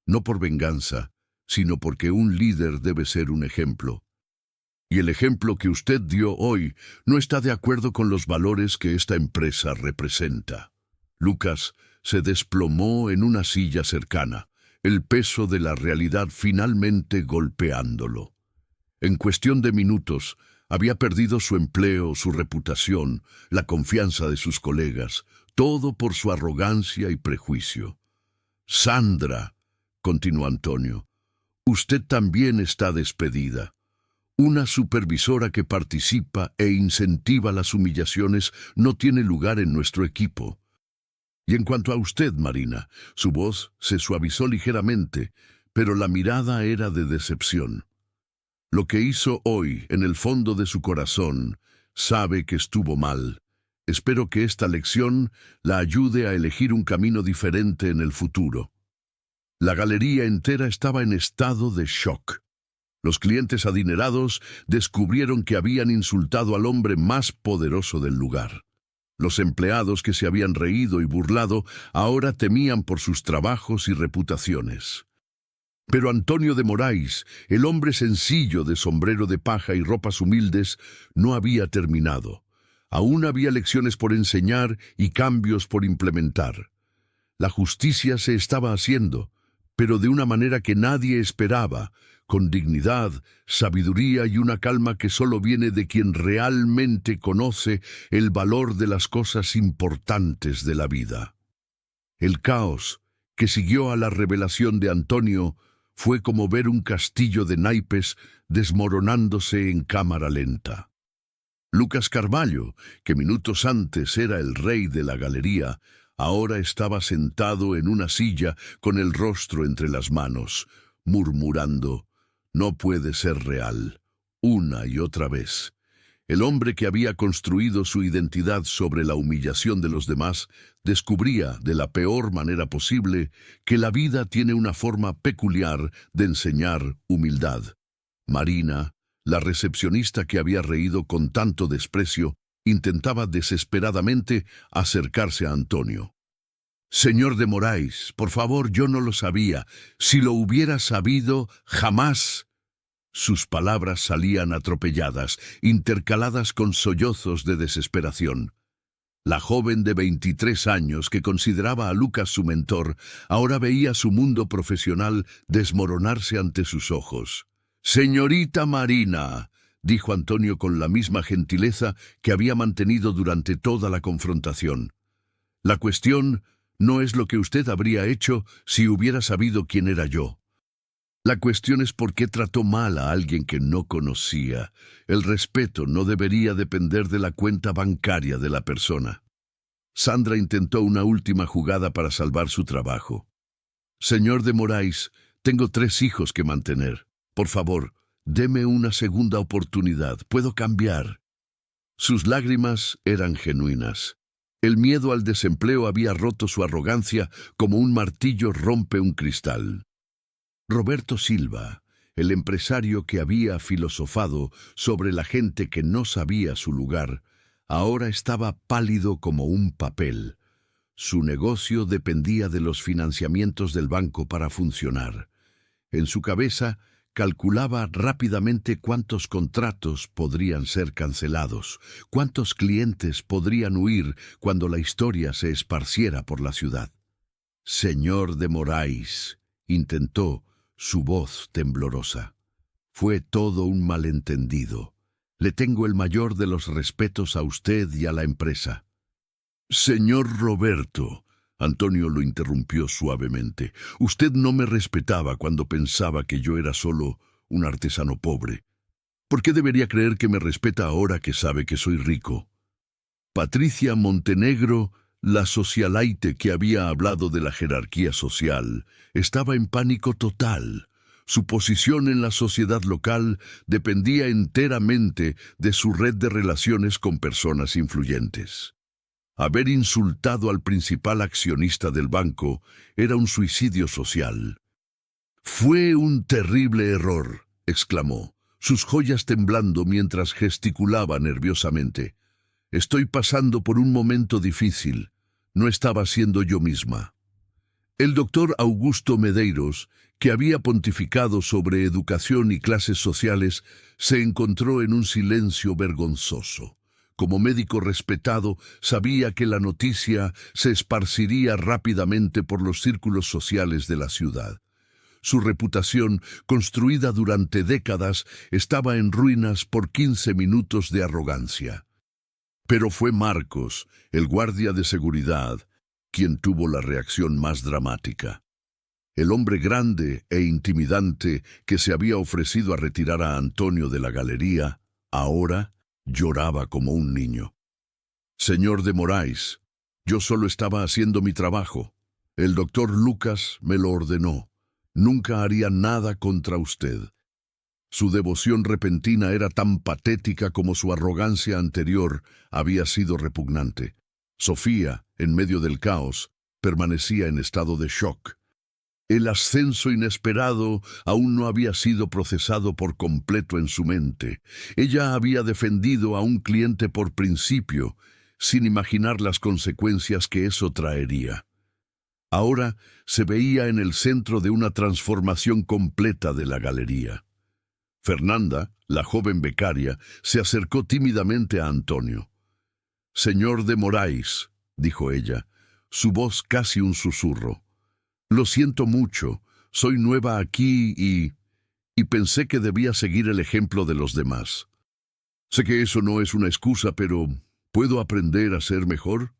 no por venganza, sino porque un líder debe ser un ejemplo. Y el ejemplo que usted dio hoy no está de acuerdo con los valores que esta empresa representa». Lucas se desplomó en una silla cercana, el peso de la realidad finalmente golpeándolo. En cuestión de minutos, había perdido su empleo, su reputación, la confianza de sus colegas, todo por su arrogancia y prejuicio. «Sandra», continuó Antonio, «usted también está despedida. Una supervisora que participa e incentiva las humillaciones no tiene lugar en nuestro equipo. Y en cuanto a usted, Marina», su voz se suavizó ligeramente, pero la mirada era de decepción. «Lo que hizo hoy, en el fondo de su corazón, sabe que estuvo mal. Espero que esta lección la ayude a elegir un camino diferente en el futuro». La galería entera estaba en estado de shock. Los clientes adinerados descubrieron que habían insultado al hombre más poderoso del lugar. Los empleados que se habían reído y burlado ahora temían por sus trabajos y reputaciones. Pero Antonio de Moraes, el hombre sencillo de sombrero de paja y ropas humildes, no había terminado. Aún había lecciones por enseñar y cambios por implementar. La justicia se estaba haciendo, pero de una manera que nadie esperaba, con dignidad, sabiduría y una calma que solo viene de quien realmente conoce el valor de las cosas importantes de la vida. El caos que siguió a la revelación de Antonio fue como ver un castillo de naipes desmoronándose en cámara lenta. Lucas Carvalho, que minutos antes era el rey de la galería, ahora estaba sentado en una silla con el rostro entre las manos, murmurando: «No puede ser real», una y otra vez. El hombre que había construido su identidad sobre la humillación de los demás descubría de la peor manera posible que la vida tiene una forma peculiar de enseñar humildad. Marina, la recepcionista que había reído con tanto desprecio, intentaba desesperadamente acercarse a Antonio. «Señor de Moraes, por favor, yo no lo sabía. Si lo hubiera sabido, jamás». Sus palabras salían atropelladas, intercaladas con sollozos de desesperación. La joven de 23 años que consideraba a Lucas su mentor, ahora veía su mundo profesional desmoronarse ante sus ojos. «Señorita Marina», dijo Antonio con la misma gentileza que había mantenido durante toda la confrontación. «La cuestión no es lo que usted habría hecho si hubiera sabido quién era yo. La cuestión es por qué trató mal a alguien que no conocía. El respeto no debería depender de la cuenta bancaria de la persona». Sandra intentó una última jugada para salvar su trabajo. «Señor de Moraes, tengo 3 hijos que mantener. Por favor, deme una segunda oportunidad. Puedo cambiar». Sus lágrimas eran genuinas. El miedo al desempleo había roto su arrogancia como un martillo rompe un cristal. Roberto Silva, el empresario que había filosofado sobre la gente que no sabía su lugar, ahora estaba pálido como un papel. Su negocio dependía de los financiamientos del banco para funcionar. En su cabeza calculaba rápidamente cuántos contratos podrían ser cancelados, cuántos clientes podrían huir cuando la historia se esparciera por la ciudad. «Señor de Moraes», intentó, su voz temblorosa. «Fue todo un malentendido. Le tengo el mayor de los respetos a usted y a la empresa». «Señor Roberto», Antonio lo interrumpió suavemente, «usted no me respetaba cuando pensaba que yo era solo un artesano pobre. ¿Por qué debería creer que me respeta ahora que sabe que soy rico?» Patricia Montenegro, la socialite que había hablado de la jerarquía social, estaba en pánico total. Su posición en la sociedad local dependía enteramente de su red de relaciones con personas influyentes. Haber insultado al principal accionista del banco era un suicidio social. «Fue un terrible error», exclamó, sus joyas temblando mientras gesticulaba nerviosamente. «Estoy pasando por un momento difícil. No estaba siendo yo misma». El doctor Augusto Medeiros, que había pontificado sobre educación y clases sociales, se encontró en un silencio vergonzoso. Como médico respetado, sabía que la noticia se esparciría rápidamente por los círculos sociales de la ciudad. Su reputación, construida durante décadas, estaba en ruinas por 15 minutos de arrogancia. Pero fue Marcos, el guardia de seguridad, quien tuvo la reacción más dramática. El hombre grande e intimidante que se había ofrecido a retirar a Antonio de la galería, ahora lloraba como un niño. «Señor de Moraes, yo solo estaba haciendo mi trabajo. El doctor Lucas me lo ordenó. Nunca haría nada contra usted». Su devoción repentina era tan patética como su arrogancia anterior había sido repugnante. Sofía, en medio del caos, permanecía en estado de shock. El ascenso inesperado aún no había sido procesado por completo en su mente. Ella había defendido a un cliente por principio, sin imaginar las consecuencias que eso traería. Ahora se veía en el centro de una transformación completa de la galería. Fernanda, la joven becaria, se acercó tímidamente a Antonio. «Señor de Moraes», dijo ella, su voz casi un susurro. «Lo siento mucho, soy nueva aquí y pensé que debía seguir el ejemplo de los demás. Sé que eso no es una excusa, pero ¿puedo aprender a ser mejor?»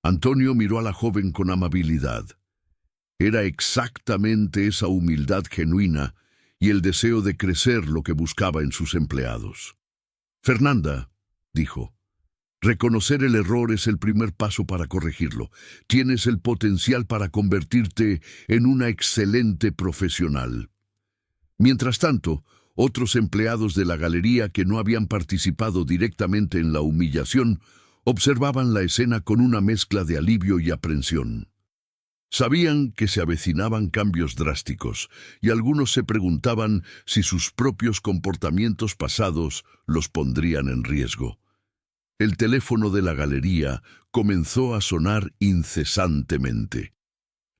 Antonio miró a la joven con amabilidad. Era exactamente esa humildad genuina y el deseo de crecer lo que buscaba en sus empleados. Fernanda, dijo, reconocer el error es el primer paso para corregirlo. Tienes el potencial para convertirte en una excelente profesional. Mientras tanto, otros empleados de la galería que no habían participado directamente en la humillación observaban la escena con una mezcla de alivio y aprensión. Sabían que se avecinaban cambios drásticos, y algunos se preguntaban si sus propios comportamientos pasados los pondrían en riesgo. El teléfono de la galería comenzó a sonar incesantemente.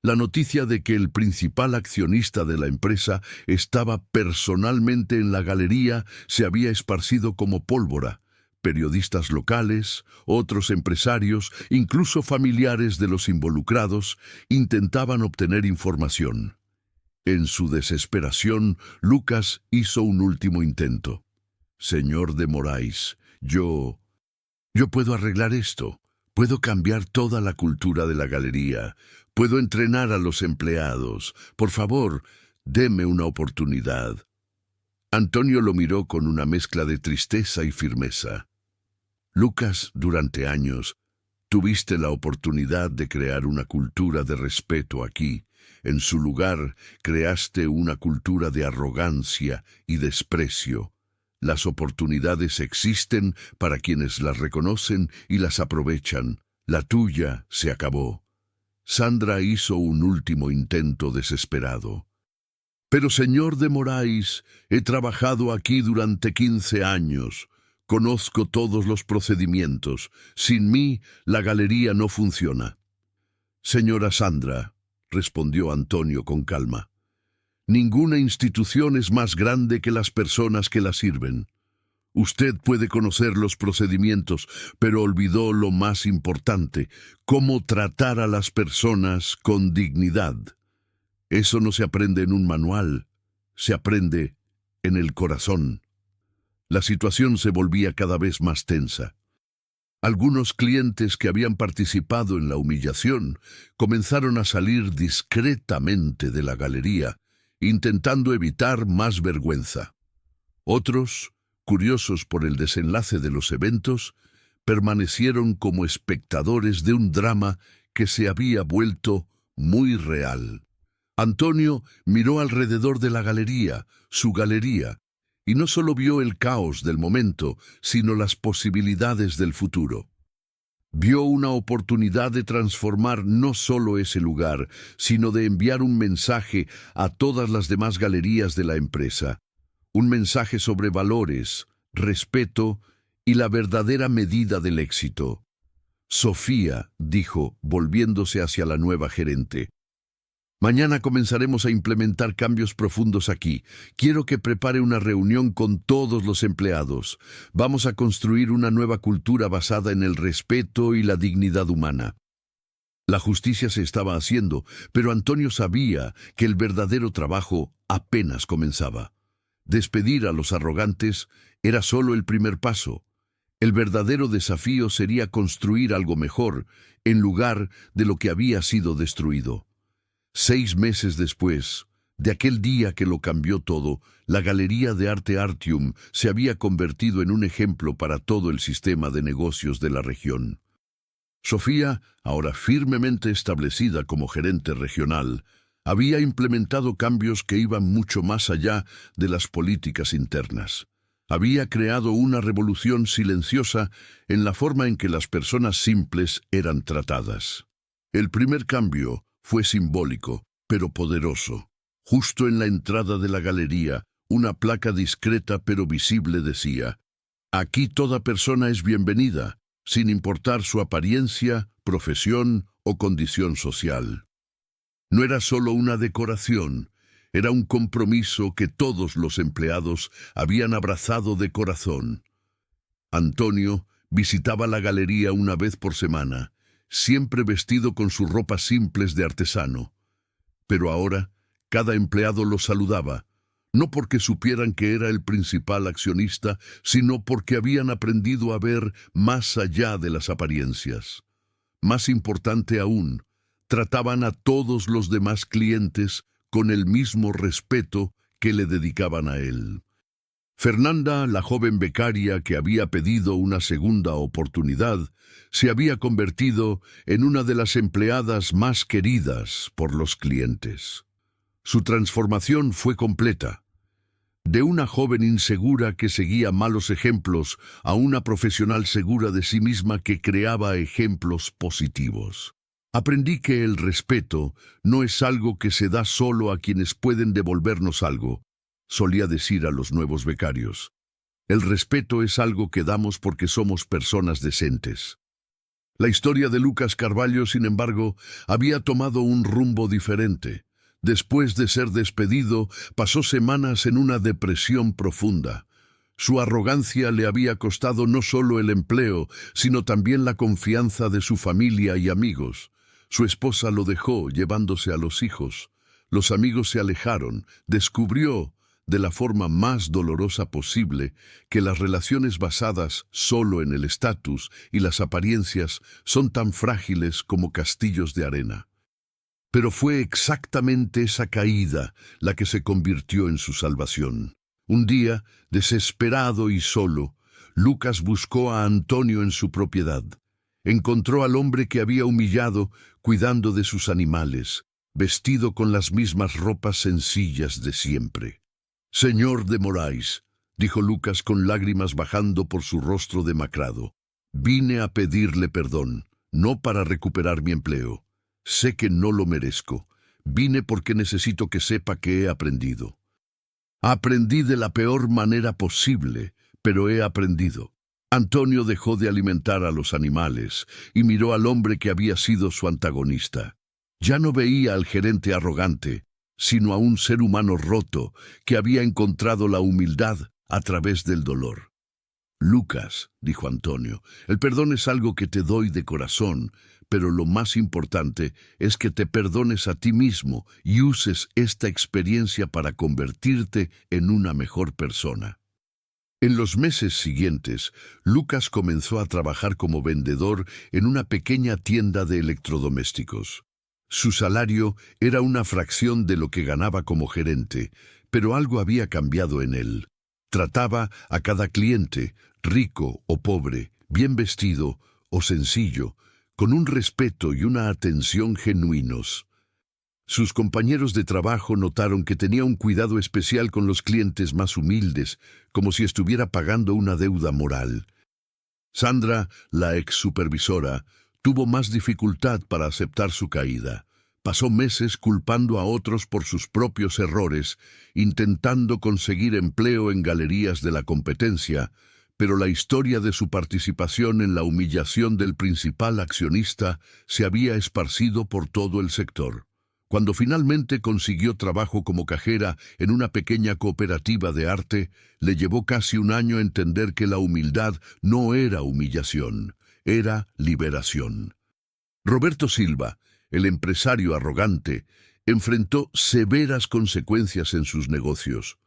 La noticia de que el principal accionista de la empresa estaba personalmente en la galería se había esparcido como pólvora. Periodistas locales, otros empresarios, incluso familiares de los involucrados, intentaban obtener información. En su desesperación, Lucas hizo un último intento. Señor de Moraes, yo puedo arreglar esto. Puedo cambiar toda la cultura de la galería. Puedo entrenar a los empleados. Por favor, deme una oportunidad. Antonio lo miró con una mezcla de tristeza y firmeza. Lucas, durante años, tuviste la oportunidad de crear una cultura de respeto aquí. En su lugar, creaste una cultura de arrogancia y desprecio. Las oportunidades existen para quienes las reconocen y las aprovechan. La tuya se acabó. Sandra hizo un último intento desesperado. Pero señor de Moraes, he trabajado aquí durante 15 años. Conozco todos los procedimientos. Sin mí, la galería no funciona. Señora Sandra, respondió Antonio con calma, ninguna institución es más grande que las personas que la sirven. Usted puede conocer los procedimientos, pero olvidó lo más importante, cómo tratar a las personas con dignidad. Eso no se aprende en un manual, se aprende en el corazón. La situación se volvía cada vez más tensa. Algunos clientes que habían participado en la humillación comenzaron a salir discretamente de la galería, intentando evitar más vergüenza. Otros, curiosos por el desenlace de los eventos, permanecieron como espectadores de un drama que se había vuelto muy real. Antonio miró alrededor de la galería, su galería, y no solo vio el caos del momento, sino las posibilidades del futuro. Vio una oportunidad de transformar no solo ese lugar, sino de enviar un mensaje a todas las demás galerías de la empresa. Un mensaje sobre valores, respeto y la verdadera medida del éxito. Sofía, dijo, volviéndose hacia la nueva gerente, mañana comenzaremos a implementar cambios profundos aquí. Quiero que prepare una reunión con todos los empleados. Vamos a construir una nueva cultura basada en el respeto y la dignidad humana. La justicia se estaba haciendo, pero Antonio sabía que el verdadero trabajo apenas comenzaba. Despedir a los arrogantes era solo el primer paso. El verdadero desafío sería construir algo mejor, en lugar de lo que había sido destruido. 6 meses después, de aquel día que lo cambió todo, la Galería de Arte Artium se había convertido en un ejemplo para todo el sistema de negocios de la región. Sofía, ahora firmemente establecida como gerente regional, había implementado cambios que iban mucho más allá de las políticas internas. Había creado una revolución silenciosa en la forma en que las personas simples eran tratadas. El primer cambio fue simbólico, pero poderoso. Justo en la entrada de la galería, una placa discreta pero visible decía: aquí toda persona es bienvenida, sin importar su apariencia, profesión o condición social. No era solo una decoración, era un compromiso que todos los empleados habían abrazado de corazón. Antonio visitaba la galería una vez por semana, siempre vestido con sus ropas simples de artesano. Pero ahora, cada empleado lo saludaba, no porque supieran que era el principal accionista, sino porque habían aprendido a ver más allá de las apariencias. Más importante aún, trataban a todos los demás clientes con el mismo respeto que le dedicaban a él. Fernanda, la joven becaria que había pedido una segunda oportunidad, se había convertido en una de las empleadas más queridas por los clientes. Su transformación fue completa. De una joven insegura que seguía malos ejemplos a una profesional segura de sí misma que creaba ejemplos positivos. Aprendí que el respeto no es algo que se da solo a quienes pueden devolvernos algo, solía decir a los nuevos becarios. El respeto es algo que damos porque somos personas decentes. La historia de Lucas Carvalho, sin embargo, había tomado un rumbo diferente. Después de ser despedido, pasó semanas en una depresión profunda. Su arrogancia le había costado no solo el empleo, sino también la confianza de su familia y amigos. Su esposa lo dejó, llevándose a los hijos. Los amigos se alejaron. Descubrió, de la forma más dolorosa posible, que las relaciones basadas solo en el estatus y las apariencias son tan frágiles como castillos de arena. Pero fue exactamente esa caída la que se convirtió en su salvación. Un día, desesperado y solo, Lucas buscó a Antonio en su propiedad. Encontró al hombre que había humillado cuidando de sus animales, vestido con las mismas ropas sencillas de siempre. «Señor de Moraes», dijo Lucas con lágrimas bajando por su rostro demacrado, «vine a pedirle perdón, no para recuperar mi empleo. Sé que no lo merezco. Vine porque necesito que sepa que he aprendido. Aprendí de la peor manera posible, pero he aprendido». Antonio dejó de alimentar a los animales y miró al hombre que había sido su antagonista. Ya no veía al gerente arrogante, sino a un ser humano roto que había encontrado la humildad a través del dolor. «Lucas», dijo Antonio, «el perdón es algo que te doy de corazón, pero lo más importante es que te perdones a ti mismo y uses esta experiencia para convertirte en una mejor persona». En los meses siguientes, Lucas comenzó a trabajar como vendedor en una pequeña tienda de electrodomésticos. Su salario era una fracción de lo que ganaba como gerente, pero algo había cambiado en él. Trataba a cada cliente, rico o pobre, bien vestido o sencillo, con un respeto y una atención genuinos. Sus compañeros de trabajo notaron que tenía un cuidado especial con los clientes más humildes, como si estuviera pagando una deuda moral. Sandra, la ex supervisora, tuvo más dificultad para aceptar su caída. Pasó meses culpando a otros por sus propios errores, intentando conseguir empleo en galerías de la competencia, pero la historia de su participación en la humillación del principal accionista se había esparcido por todo el sector. Cuando finalmente consiguió trabajo como cajera en una pequeña cooperativa de arte, le llevó casi un año entender que la humildad no era humillación, era liberación. Roberto Silva, el empresario arrogante, enfrentó severas consecuencias en sus negocios.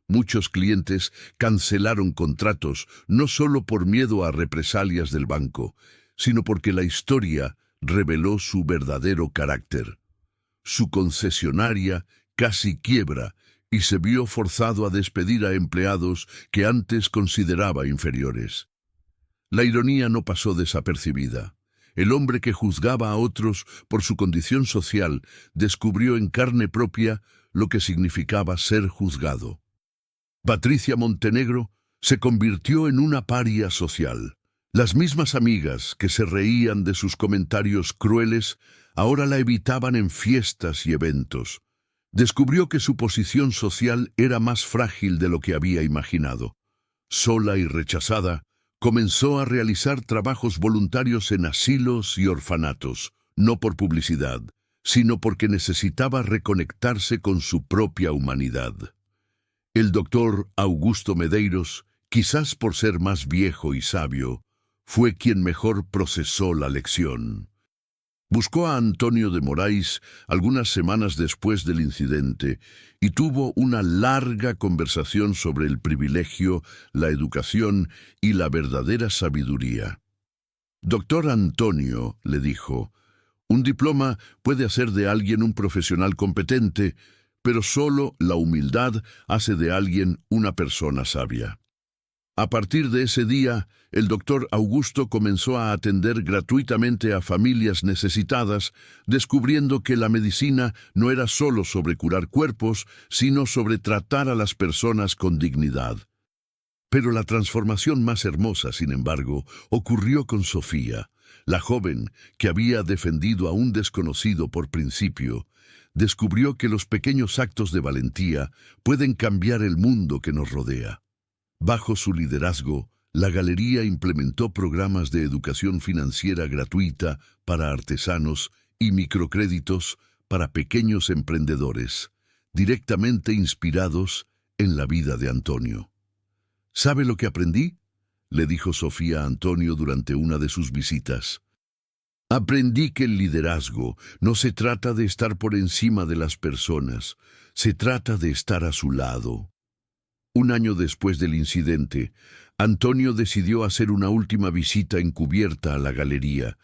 Muchos clientes cancelaron contratos no solo por miedo a represalias del banco, sino porque la historia reveló su verdadero carácter. Su concesionaria casi quiebra y se vio forzado a despedir a empleados que antes consideraba inferiores. La ironía no pasó desapercibida. El hombre que juzgaba a otros por su condición social descubrió en carne propia lo que significaba ser juzgado. Patricia Montenegro se convirtió en una paria social. Las mismas amigas que se reían de sus comentarios crueles ahora la evitaban en fiestas y eventos. Descubrió que su posición social era más frágil de lo que había imaginado. Sola y rechazada, comenzó a realizar trabajos voluntarios en asilos y orfanatos, no por publicidad, sino porque necesitaba reconectarse con su propia humanidad. El doctor Augusto Medeiros, quizás por ser más viejo y sabio, fue quien mejor procesó la lección. Buscó a Antonio de Moraes algunas semanas después del incidente y tuvo una larga conversación sobre el privilegio, la educación y la verdadera sabiduría. Doctor Antonio, le dijo, un diploma puede hacer de alguien un profesional competente, pero solo la humildad hace de alguien una persona sabia. A partir de ese día, el doctor Augusto comenzó a atender gratuitamente a familias necesitadas, descubriendo que la medicina no era solo sobre curar cuerpos, sino sobre tratar a las personas con dignidad. Pero la transformación más hermosa, sin embargo, ocurrió con Sofía, la joven que había defendido a un desconocido por principio. Descubrió que los pequeños actos de valentía pueden cambiar el mundo que nos rodea. Bajo su liderazgo, la galería implementó programas de educación financiera gratuita para artesanos y microcréditos para pequeños emprendedores, directamente inspirados en la vida de Antonio. ¿Sabe lo que aprendí?, le dijo Sofía a Antonio durante una de sus visitas. Aprendí que el liderazgo no se trata de estar por encima de las personas, se trata de estar a su lado. Un año después del incidente, Antonio decidió hacer una última visita encubierta a la galería.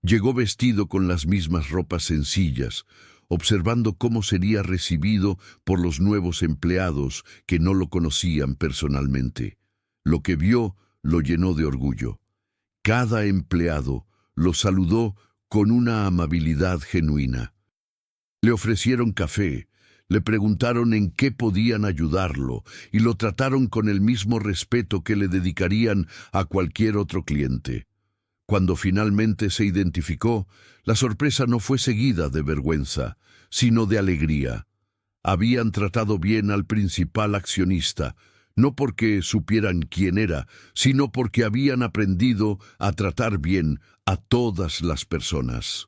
Llegó vestido con las mismas ropas sencillas, observando cómo sería recibido por los nuevos empleados que no lo conocían personalmente. Lo que vio lo llenó de orgullo. Cada empleado lo saludó con una amabilidad genuina. Le ofrecieron café, le preguntaron en qué podían ayudarlo y lo trataron con el mismo respeto que le dedicarían a cualquier otro cliente. Cuando finalmente se identificó, la sorpresa no fue seguida de vergüenza, sino de alegría. Habían tratado bien al principal accionista, no porque supieran quién era, sino porque habían aprendido a tratar bien a todas las personas.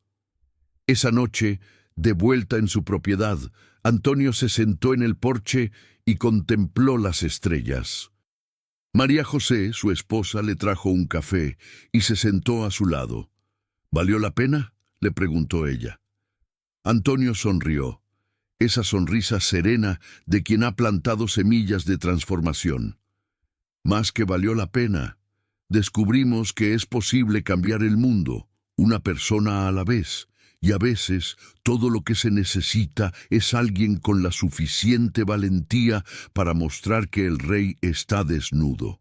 Esa noche, de vuelta en su propiedad, Antonio se sentó en el porche y contempló las estrellas. María José, su esposa, le trajo un café y se sentó a su lado. ¿Valió la pena?, le preguntó ella. Antonio sonrió, esa sonrisa serena de quien ha plantado semillas de transformación. Más que valió la pena, descubrimos que es posible cambiar el mundo, una persona a la vez, y a veces todo lo que se necesita es alguien con la suficiente valentía para mostrar que el rey está desnudo.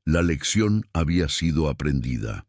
La lección había sido aprendida.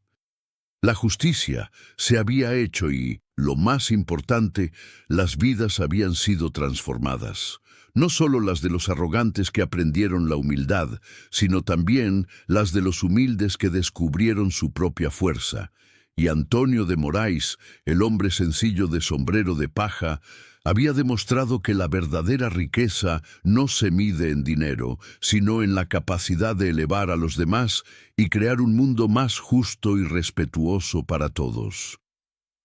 La justicia se había hecho y, lo más importante, las vidas habían sido transformadas. No solo las de los arrogantes que aprendieron la humildad, sino también las de los humildes que descubrieron su propia fuerza. Y Antonio de Moraes, el hombre sencillo de sombrero de paja, había demostrado que la verdadera riqueza no se mide en dinero, sino en la capacidad de elevar a los demás y crear un mundo más justo y respetuoso para todos.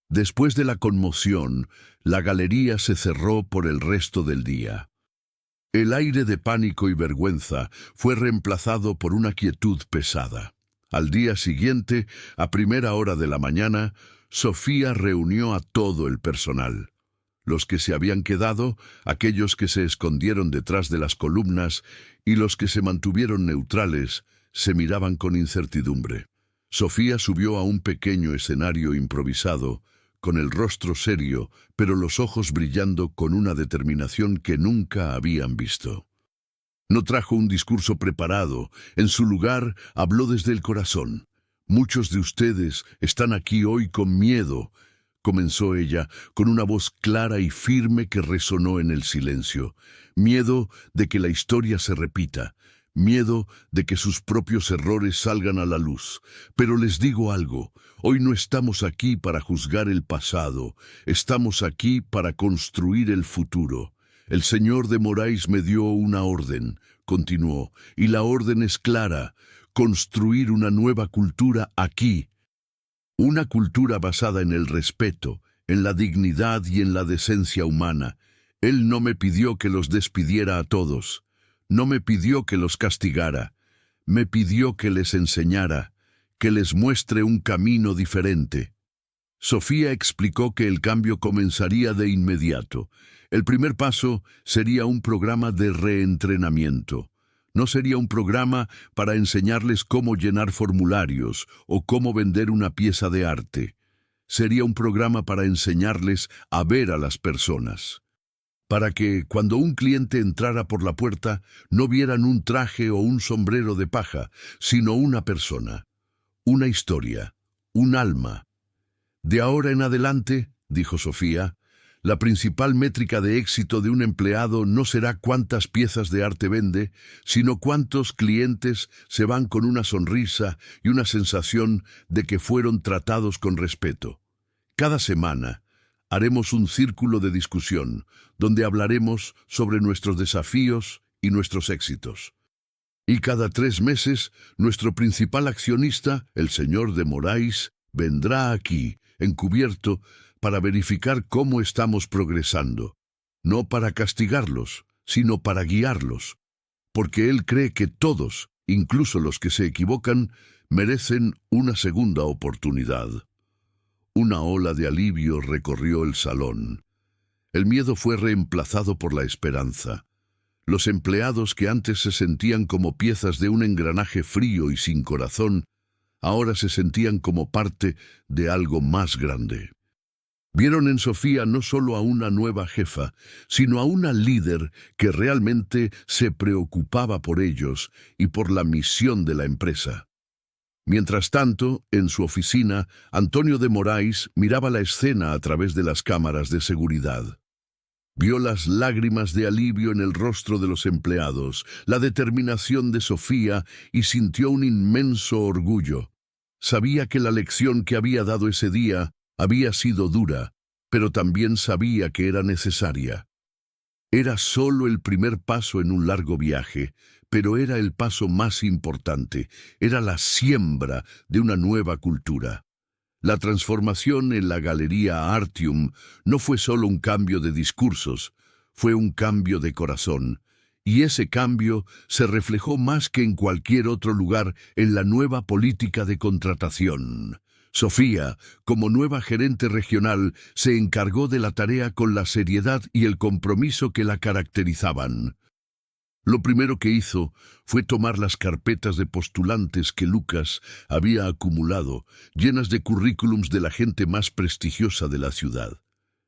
Después de la conmoción, la galería se cerró por el resto del día. El aire de pánico y vergüenza fue reemplazado por una quietud pesada. Al día siguiente, a primera hora de la mañana, Sofía reunió a todo el personal. Los que se habían quedado, aquellos que se escondieron detrás de las columnas y los que se mantuvieron neutrales, se miraban con incertidumbre. Sofía subió a un pequeño escenario improvisado, con el rostro serio, pero los ojos brillando con una determinación que nunca habían visto. No trajo un discurso preparado, en su lugar habló desde el corazón. Muchos de ustedes están aquí hoy con miedo, comenzó ella con una voz clara y firme que resonó en el silencio. Miedo de que la historia se repita, miedo de que sus propios errores salgan a la luz. Pero les digo algo, hoy no estamos aquí para juzgar el pasado, estamos aquí para construir el futuro. El señor de Moraes me dio una orden, continuó, y la orden es clara, construir una nueva cultura aquí. Una cultura basada en el respeto, en la dignidad y en la decencia humana. Él no me pidió que los despidiera a todos, no me pidió que los castigara, me pidió que les enseñara, que les muestre un camino diferente. Sofía explicó que el cambio comenzaría de inmediato. El primer paso sería un programa de reentrenamiento. No sería un programa para enseñarles cómo llenar formularios o cómo vender una pieza de arte. Sería un programa para enseñarles a ver a las personas. Para que, cuando un cliente entrara por la puerta, no vieran un traje o un sombrero de paja, sino una persona, una historia, un alma. De ahora en adelante, dijo Sofía, la principal métrica de éxito de un empleado no será cuántas piezas de arte vende, sino cuántos clientes se van con una sonrisa y una sensación de que fueron tratados con respeto. Cada semana haremos un círculo de discusión donde hablaremos sobre nuestros desafíos y nuestros éxitos. Y cada 3 meses, nuestro principal accionista, el señor de Moraes, vendrá aquí, encubierto, para verificar cómo estamos progresando. No para castigarlos, sino para guiarlos. Porque él cree que todos, incluso los que se equivocan, merecen una segunda oportunidad. Una ola de alivio recorrió el salón. El miedo fue reemplazado por la esperanza. Los empleados que antes se sentían como piezas de un engranaje frío y sin corazón, ahora se sentían como parte de algo más grande. Vieron en Sofía no solo a una nueva jefa, sino a una líder que realmente se preocupaba por ellos y por la misión de la empresa. Mientras tanto, en su oficina, Antonio de Moraes miraba la escena a través de las cámaras de seguridad. Vio las lágrimas de alivio en el rostro de los empleados, la determinación de Sofía y sintió un inmenso orgullo. Sabía que la lección que había dado ese día había sido dura, pero también sabía que era necesaria. Era solo el primer paso en un largo viaje, pero era el paso más importante, era la siembra de una nueva cultura. La transformación en la Galería Artium no fue solo un cambio de discursos, fue un cambio de corazón, y ese cambio se reflejó más que en cualquier otro lugar en la nueva política de contratación. Sofía, como nueva gerente regional, se encargó de la tarea con la seriedad y el compromiso que la caracterizaban. Lo primero que hizo fue tomar las carpetas de postulantes que Lucas había acumulado, llenas de currículums de la gente más prestigiosa de la ciudad.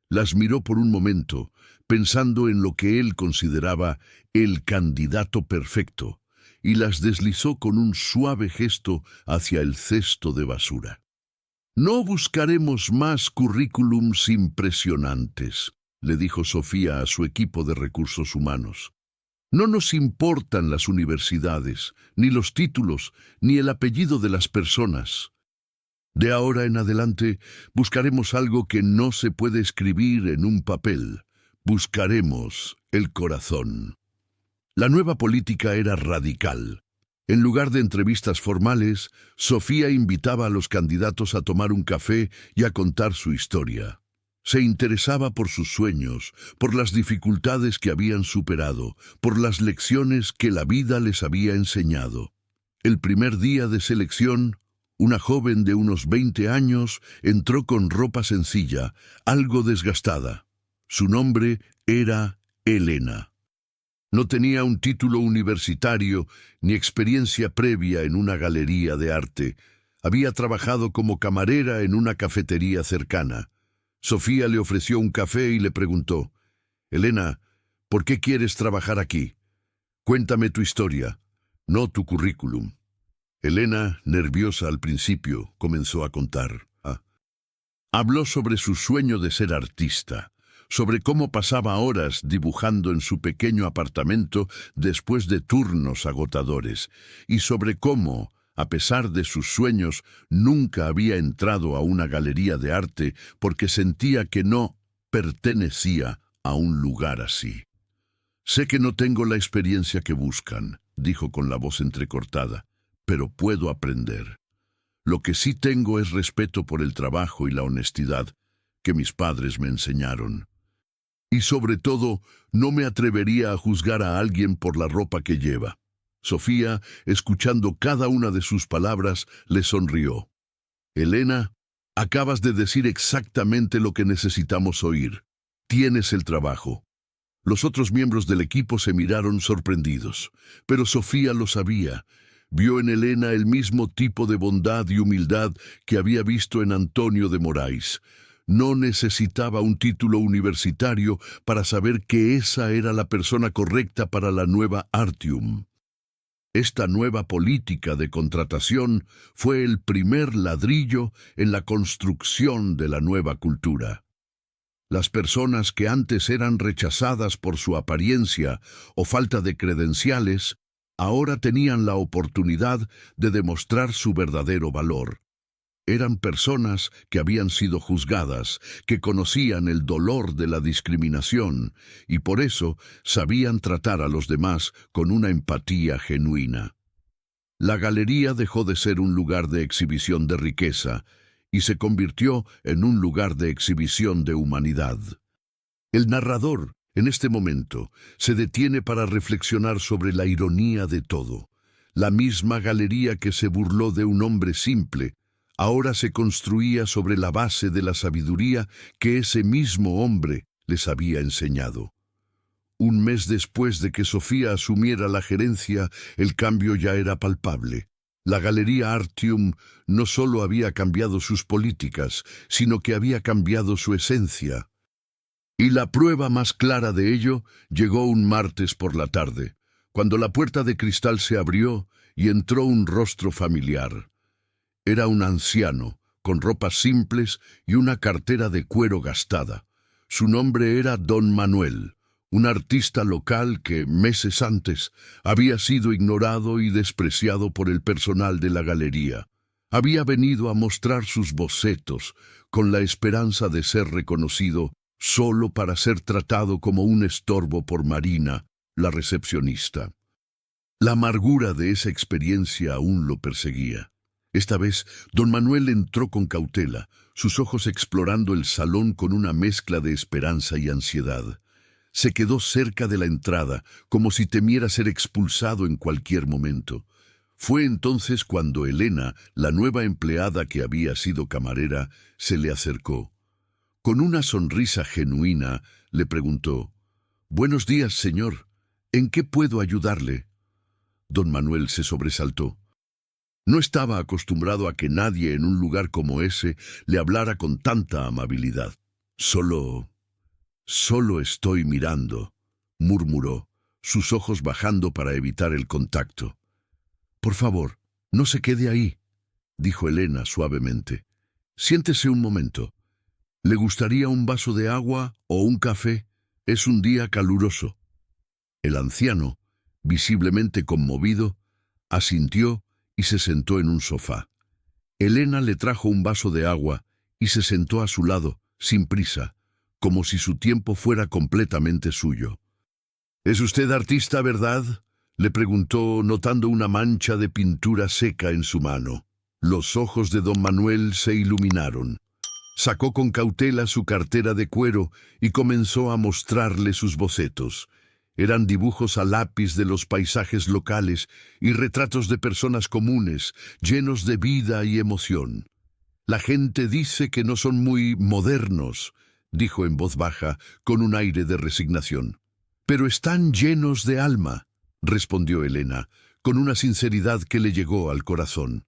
Las miró por un momento, pensando en lo que él consideraba el candidato perfecto, y las deslizó con un suave gesto hacia el cesto de basura. «No buscaremos más currículums impresionantes», le dijo Sofía a su equipo de recursos humanos. «No nos importan las universidades, ni los títulos, ni el apellido de las personas. De ahora en adelante buscaremos algo que no se puede escribir en un papel. Buscaremos el corazón». La nueva política era radical. En lugar de entrevistas formales, Sofía invitaba a los candidatos a tomar un café y a contar su historia. Se interesaba por sus sueños, por las dificultades que habían superado, por las lecciones que la vida les había enseñado. El primer día de selección, una joven de unos 20 años entró con ropa sencilla, algo desgastada. Su nombre era Elena. No tenía un título universitario ni experiencia previa en una galería de arte. Había trabajado como camarera en una cafetería cercana. Sofía le ofreció un café y le preguntó: «Elena, ¿por qué quieres trabajar aquí? Cuéntame tu historia, no tu currículum». Elena, nerviosa al principio, comenzó a contar. Habló sobre su sueño de ser artista, sobre cómo pasaba horas dibujando en su pequeño apartamento después de turnos agotadores, y sobre cómo, a pesar de sus sueños, nunca había entrado a una galería de arte porque sentía que no pertenecía a un lugar así. «Sé que no tengo la experiencia que buscan», dijo con la voz entrecortada, «pero puedo aprender. Lo que sí tengo es respeto por el trabajo y la honestidad que mis padres me enseñaron. Y sobre todo, no me atrevería a juzgar a alguien por la ropa que lleva». Sofía, escuchando cada una de sus palabras, le sonrió. «Elena, acabas de decir exactamente lo que necesitamos oír. Tienes el trabajo. Los otros miembros del equipo se miraron sorprendidos, pero Sofía lo sabía. Vio en Elena el mismo tipo de bondad y humildad que había visto en Antonio de Moraes. No necesitaba un título universitario para saber que esa era la persona correcta para la nueva Artium. Esta nueva política de contratación fue el primer ladrillo en la construcción de la nueva cultura. Las personas que antes eran rechazadas por su apariencia o falta de credenciales, ahora tenían la oportunidad de demostrar su verdadero valor. Eran personas que habían sido juzgadas, que conocían el dolor de la discriminación y por eso sabían tratar a los demás con una empatía genuina. La galería dejó de ser un lugar de exhibición de riqueza y se convirtió en un lugar de exhibición de humanidad. El narrador, en este momento, se detiene para reflexionar sobre la ironía de todo. La misma galería que se burló de un hombre simple, ahora se construía sobre la base de la sabiduría que ese mismo hombre les había enseñado. Un mes después de que Sofía asumiera la gerencia, el cambio ya era palpable. La Galería Artium no solo había cambiado sus políticas, sino que había cambiado su esencia. Y la prueba más clara de ello llegó un martes por la tarde, cuando la puerta de cristal se abrió y entró un rostro familiar. Era un anciano, con ropas simples y una cartera de cuero gastada. Su nombre era Don Manuel, un artista local que, meses antes, había sido ignorado y despreciado por el personal de la galería. Había venido a mostrar sus bocetos, con la esperanza de ser reconocido, solo para ser tratado como un estorbo por Marina, la recepcionista. La amargura de esa experiencia aún lo perseguía. Esta vez, don Manuel entró con cautela, sus ojos explorando el salón con una mezcla de esperanza y ansiedad. Se quedó cerca de la entrada, como si temiera ser expulsado en cualquier momento. Fue entonces cuando Elena, la nueva empleada que había sido camarera, se le acercó. Con una sonrisa genuina, le preguntó: «Buenos días, señor. ¿En qué puedo ayudarle?» Don Manuel se sobresaltó. No estaba acostumbrado a que nadie en un lugar como ese le hablara con tanta amabilidad. Solo estoy mirando», murmuró, sus ojos bajando para evitar el contacto. «Por favor, no se quede ahí», dijo Elena suavemente. «Siéntese un momento. ¿Le gustaría un vaso de agua o un café? Es un día caluroso». El anciano, visiblemente conmovido, asintió y se sentó en un sofá. Elena le trajo un vaso de agua y se sentó a su lado, sin prisa, como si su tiempo fuera completamente suyo. «¿Es usted artista, verdad?», le preguntó, notando una mancha de pintura seca en su mano. Los ojos de don Manuel se iluminaron. Sacó con cautela su cartera de cuero y comenzó a mostrarle sus bocetos. Eran dibujos a lápiz de los paisajes locales y retratos de personas comunes, llenos de vida y emoción. «La gente dice que no son muy modernos», dijo en voz baja, con un aire de resignación. «Pero están llenos de alma», respondió Elena, con una sinceridad que le llegó al corazón.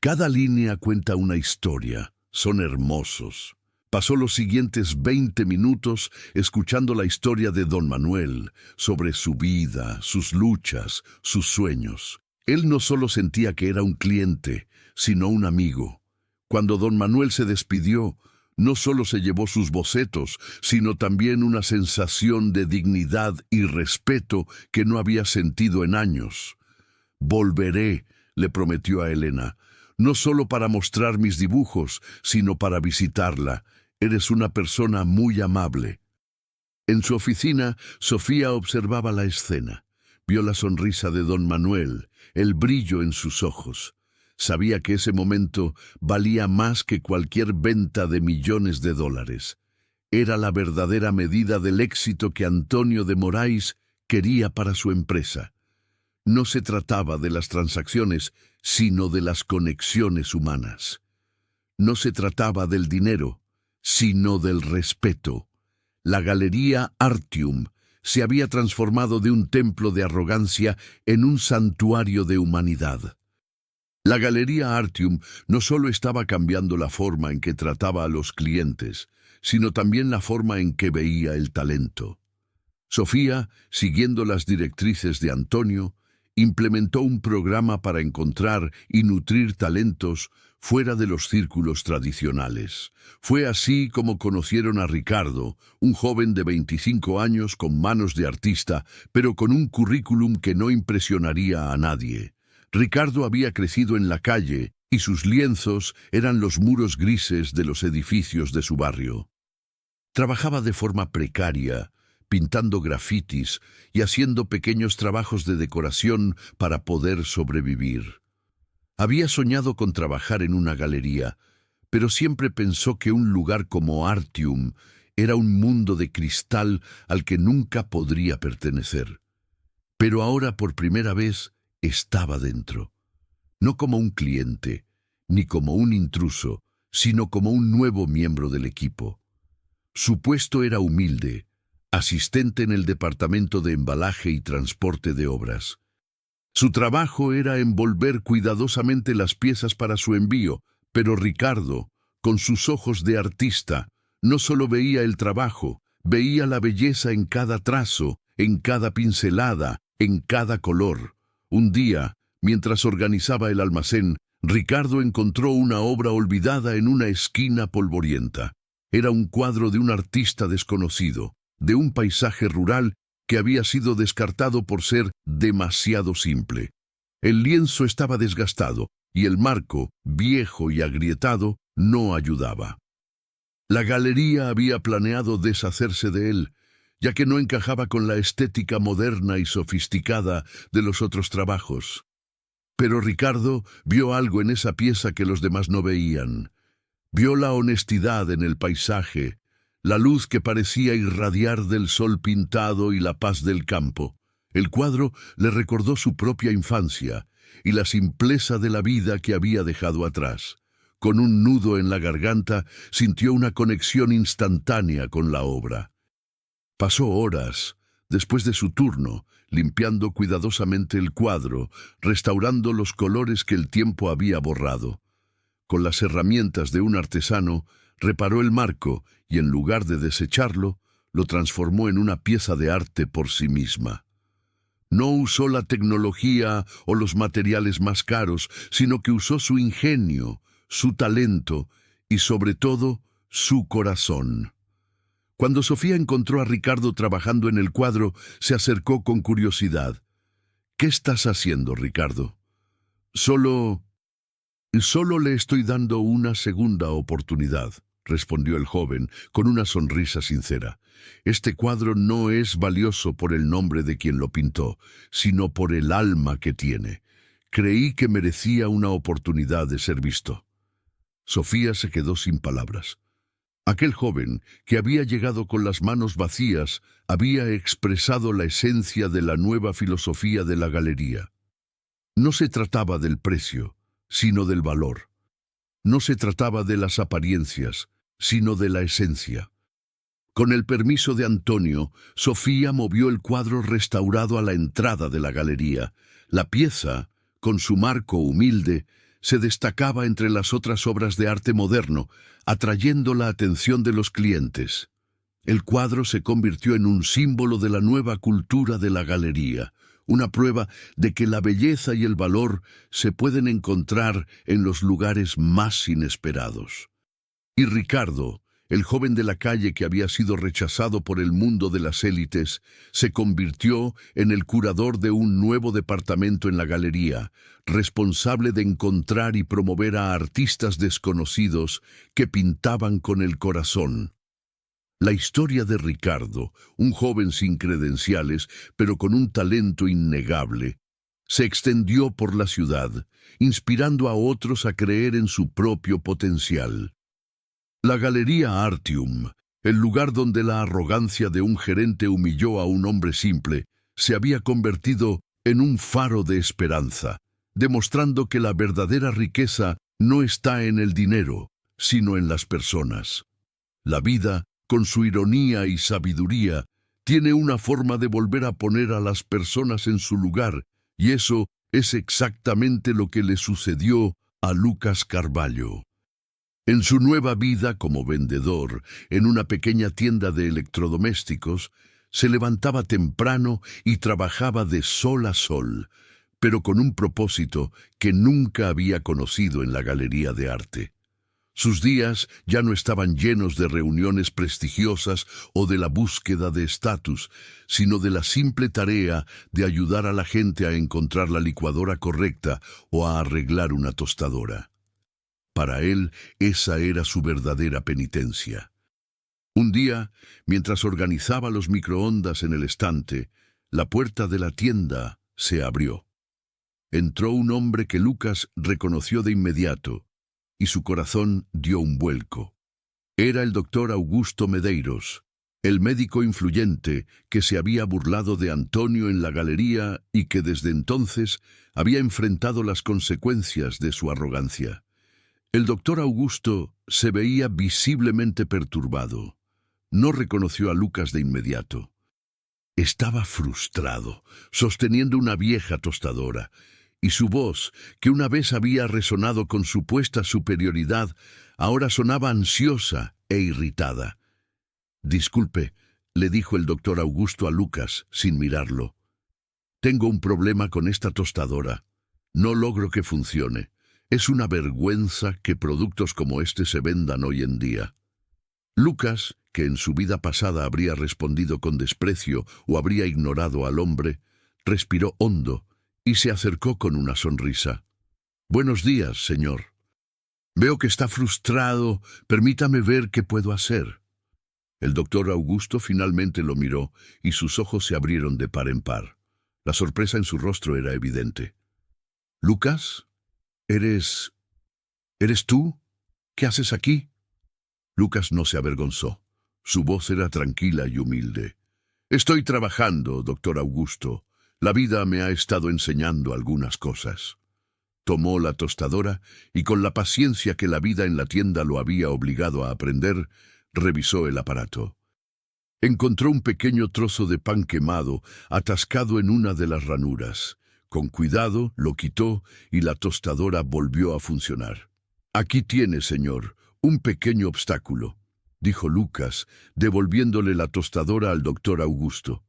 «Cada línea cuenta una historia. Son hermosos». Pasó los siguientes 20 minutos escuchando la historia de don Manuel, sobre su vida, sus luchas, sus sueños. Él no solo sentía que era un cliente, sino un amigo. Cuando don Manuel se despidió, no solo se llevó sus bocetos, sino también una sensación de dignidad y respeto que no había sentido en años. «Volveré», le prometió a Elena, «no solo para mostrar mis dibujos, sino para visitarla. Eres una persona muy amable». En su oficina, Sofía observaba la escena. Vio la sonrisa de don Manuel, el brillo en sus ojos. Sabía que ese momento valía más que cualquier venta de millones de dólares. Era la verdadera medida del éxito que Antonio de Moraes quería para su empresa. No se trataba de las transacciones, sino de las conexiones humanas. No se trataba del dinero, sino del respeto. La Galería Artium se había transformado de un templo de arrogancia en un santuario de humanidad. La Galería Artium no solo estaba cambiando la forma en que trataba a los clientes, sino también la forma en que veía el talento. Sofía, siguiendo las directrices de Antonio, implementó un programa para encontrar y nutrir talentos fuera de los círculos tradicionales. Fue así como conocieron a Ricardo, un joven de 25 años con manos de artista, pero con un currículum que no impresionaría a nadie. Ricardo había crecido en la calle y sus lienzos eran los muros grises de los edificios de su barrio. Trabajaba de forma precaria, pintando grafitis y haciendo pequeños trabajos de decoración para poder sobrevivir. Había soñado con trabajar en una galería, pero siempre pensó que un lugar como Artium era un mundo de cristal al que nunca podría pertenecer. Pero ahora por primera vez estaba dentro, no como un cliente, ni como un intruso, sino como un nuevo miembro del equipo. Su puesto era humilde, asistente en el departamento de embalaje y transporte de obras. Su trabajo era envolver cuidadosamente las piezas para su envío, pero Ricardo, con sus ojos de artista, no solo veía el trabajo, veía la belleza en cada trazo, en cada pincelada, en cada color. Un día, mientras organizaba el almacén, Ricardo encontró una obra olvidada en una esquina polvorienta. Era un cuadro de un artista desconocido, de un paisaje rural que había sido descartado por ser demasiado simple. El lienzo estaba desgastado y el marco, viejo y agrietado, no ayudaba. La galería había planeado deshacerse de él, ya que no encajaba con la estética moderna y sofisticada de los otros trabajos. Pero Ricardo vio algo en esa pieza que los demás no veían. Vio la honestidad en el paisaje, la luz que parecía irradiar del sol pintado y la paz del campo. El cuadro le recordó su propia infancia y la simpleza de la vida que había dejado atrás. Con un nudo en la garganta, sintió una conexión instantánea con la obra. Pasó horas, después de su turno, limpiando cuidadosamente el cuadro, restaurando los colores que el tiempo había borrado. Con las herramientas de un artesano, reparó el marco y en lugar de desecharlo, lo transformó en una pieza de arte por sí misma. No usó la tecnología o los materiales más caros, sino que usó su ingenio, su talento y, sobre todo, su corazón. Cuando Sofía encontró a Ricardo trabajando en el cuadro, se acercó con curiosidad. «¿Qué estás haciendo, Ricardo?» Solo le estoy dando una segunda oportunidad», respondió el joven con una sonrisa sincera. «Este cuadro no es valioso por el nombre de quien lo pintó, sino por el alma que tiene. Creí que merecía una oportunidad de ser visto». Sofía se quedó sin palabras. Aquel joven, que había llegado con las manos vacías, había expresado la esencia de la nueva filosofía de la galería. No se trataba del precio, sino del valor. No se trataba de las apariencias, sino de la esencia. Con el permiso de Antonio, Sofía movió el cuadro restaurado a la entrada de la galería. La pieza, con su marco humilde, se destacaba entre las otras obras de arte moderno, atrayendo la atención de los clientes. El cuadro se convirtió en un símbolo de la nueva cultura de la galería, una prueba de que la belleza y el valor se pueden encontrar en los lugares más inesperados. Y Ricardo, el joven de la calle que había sido rechazado por el mundo de las élites, se convirtió en el curador de un nuevo departamento en la galería, responsable de encontrar y promover a artistas desconocidos que pintaban con el corazón. La historia de Ricardo, un joven sin credenciales, pero con un talento innegable, se extendió por la ciudad, inspirando a otros a creer en su propio potencial. La Galería Artium, el lugar donde la arrogancia de un gerente humilló a un hombre simple, se había convertido en un faro de esperanza, demostrando que la verdadera riqueza no está en el dinero, sino en las personas. La vida, con su ironía y sabiduría, Tiene una forma de volver a poner a las personas en su lugar, y eso es exactamente lo que le sucedió a Lucas Carvalho. En su nueva vida como vendedor en una pequeña tienda de electrodomésticos, se levantaba temprano y trabajaba de sol a sol, pero con un propósito que nunca había conocido en la galería de arte. Sus días ya no estaban llenos de reuniones prestigiosas o de la búsqueda de estatus, sino de la simple tarea de ayudar a la gente a encontrar la licuadora correcta o a arreglar una tostadora. Para él, esa era su verdadera penitencia. Un día, mientras organizaba los microondas en el estante, la puerta de la tienda se abrió. Entró un hombre que Lucas reconoció de inmediato, y su corazón dio un vuelco. Era el doctor Augusto Medeiros, el médico influyente que se había burlado de Antonio en la galería y que desde entonces había enfrentado las consecuencias de su arrogancia. El doctor Augusto se veía visiblemente perturbado. No reconoció a Lucas de inmediato. Estaba frustrado, sosteniendo una vieja tostadora, y su voz, que una vez había resonado con supuesta superioridad, ahora sonaba ansiosa e irritada. «Disculpe», le dijo el doctor Augusto a Lucas, sin mirarlo. «Tengo un problema con esta tostadora. No logro que funcione. Es una vergüenza que productos como este se vendan hoy en día». Lucas, que en su vida pasada habría respondido con desprecio o habría ignorado al hombre, respiró hondo y se acercó con una sonrisa. «Buenos días, señor. Veo que está frustrado. Permítame ver qué puedo hacer». El doctor Augusto finalmente lo miró y sus ojos se abrieron de par en par. La sorpresa en su rostro era evidente. «¿Lucas? ¿Eres tú? ¿Qué haces aquí?» Lucas no se avergonzó. Su voz era tranquila y humilde. «Estoy trabajando, doctor Augusto. La vida me ha estado enseñando algunas cosas». Tomó la tostadora y con la paciencia que la vida en la tienda lo había obligado a aprender, revisó el aparato. Encontró un pequeño trozo de pan quemado atascado en una de las ranuras. Con cuidado lo quitó y la tostadora volvió a funcionar. «Aquí tiene, señor, un pequeño obstáculo», dijo Lucas, devolviéndole la tostadora al doctor Augusto.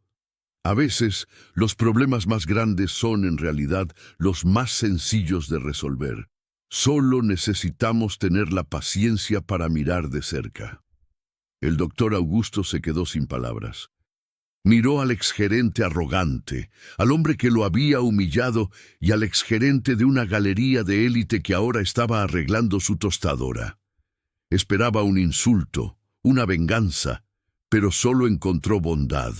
A veces, los problemas más grandes son en realidad los más sencillos de resolver. Solo necesitamos tener la paciencia para mirar de cerca. El doctor Augusto se quedó sin palabras. Miró al exgerente arrogante, al hombre que lo había humillado y al exgerente de una galería de élite que ahora estaba arreglando su tostadora. Esperaba un insulto, una venganza, pero solo encontró bondad.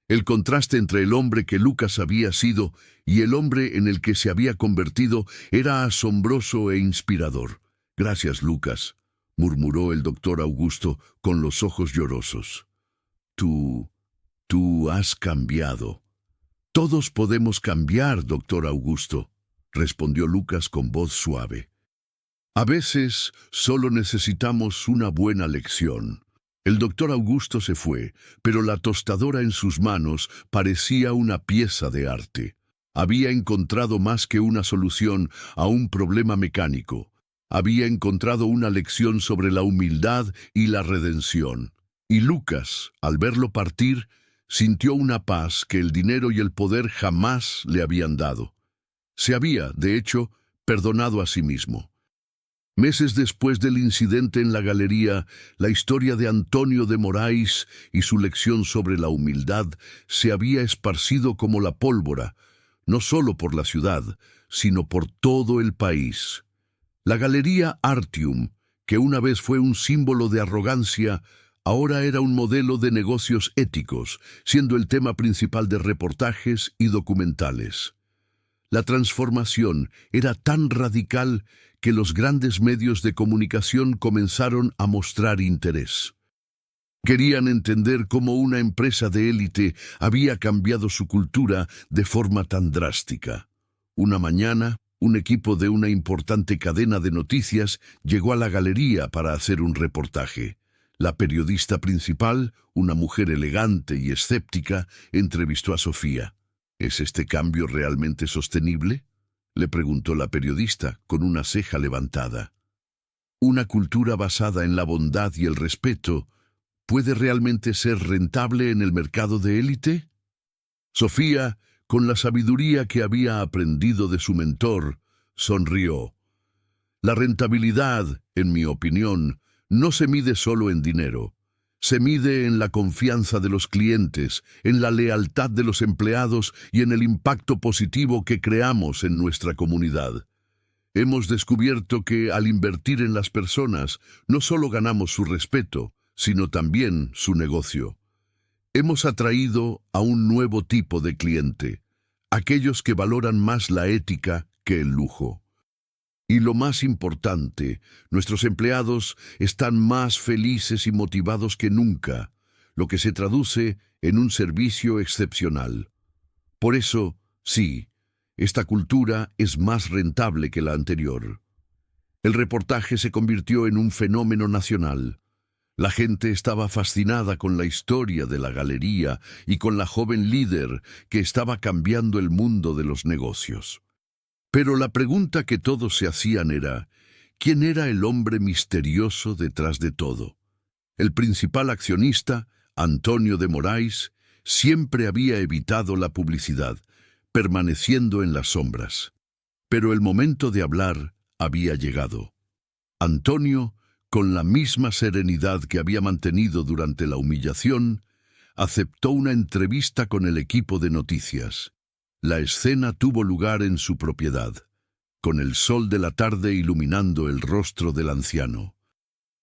El contraste entre el hombre que Lucas había sido y el hombre en el que se había convertido era asombroso e inspirador. «Gracias, Lucas», murmuró el doctor Augusto con los ojos llorosos. Tú has cambiado». «Todos podemos cambiar, doctor Augusto», respondió Lucas con voz suave. «A veces solo necesitamos una buena lección». El doctor Augusto se fue, pero la tostadora en sus manos parecía una pieza de arte. Había encontrado más que una solución a un problema mecánico. Había encontrado una lección sobre la humildad y la redención. Y Lucas, al verlo partir, sintió una paz que el dinero y el poder jamás le habían dado. Se había, de hecho, perdonado a sí mismo. Meses después del incidente en la galería, la historia de Antonio de Moraes y su lección sobre la humildad se había esparcido como la pólvora, no solo por la ciudad, sino por todo el país. La galería Artium, que una vez fue un símbolo de arrogancia, ahora era un modelo de negocios éticos, siendo el tema principal de reportajes y documentales. La transformación era tan radical que los grandes medios de comunicación comenzaron a mostrar interés. Querían entender cómo una empresa de élite había cambiado su cultura de forma tan drástica. Una mañana, un equipo de una importante cadena de noticias llegó a la galería para hacer un reportaje. La periodista principal, una mujer elegante y escéptica, entrevistó a Sofía. ¿Es este cambio realmente sostenible?, le preguntó la periodista, con una ceja levantada. ¿Una cultura basada en la bondad y el respeto puede realmente ser rentable en el mercado de élite? Sofía, con la sabiduría que había aprendido de su mentor, sonrió. La rentabilidad, en mi opinión, no se mide solo en dinero. Se mide en la confianza de los clientes, en la lealtad de los empleados y en el impacto positivo que creamos en nuestra comunidad. Hemos descubierto que al invertir en las personas, no solo ganamos su respeto, sino también su negocio. Hemos atraído a un nuevo tipo de cliente, aquellos que valoran más la ética que el lujo. Y lo más importante, nuestros empleados están más felices y motivados que nunca, lo que se traduce en un servicio excepcional. Por eso, sí, esta cultura es más rentable que la anterior. El reportaje se convirtió en un fenómeno nacional. La gente estaba fascinada con la historia de la galería y con la joven líder que estaba cambiando el mundo de los negocios. Pero la pregunta que todos se hacían era, ¿quién era el hombre misterioso detrás de todo? El principal accionista, Antonio de Moraes, siempre había evitado la publicidad, permaneciendo en las sombras. Pero el momento de hablar había llegado. Antonio, con la misma serenidad que había mantenido durante la humillación, aceptó una entrevista con el equipo de noticias. La escena tuvo lugar en su propiedad, con el sol de la tarde iluminando el rostro del anciano.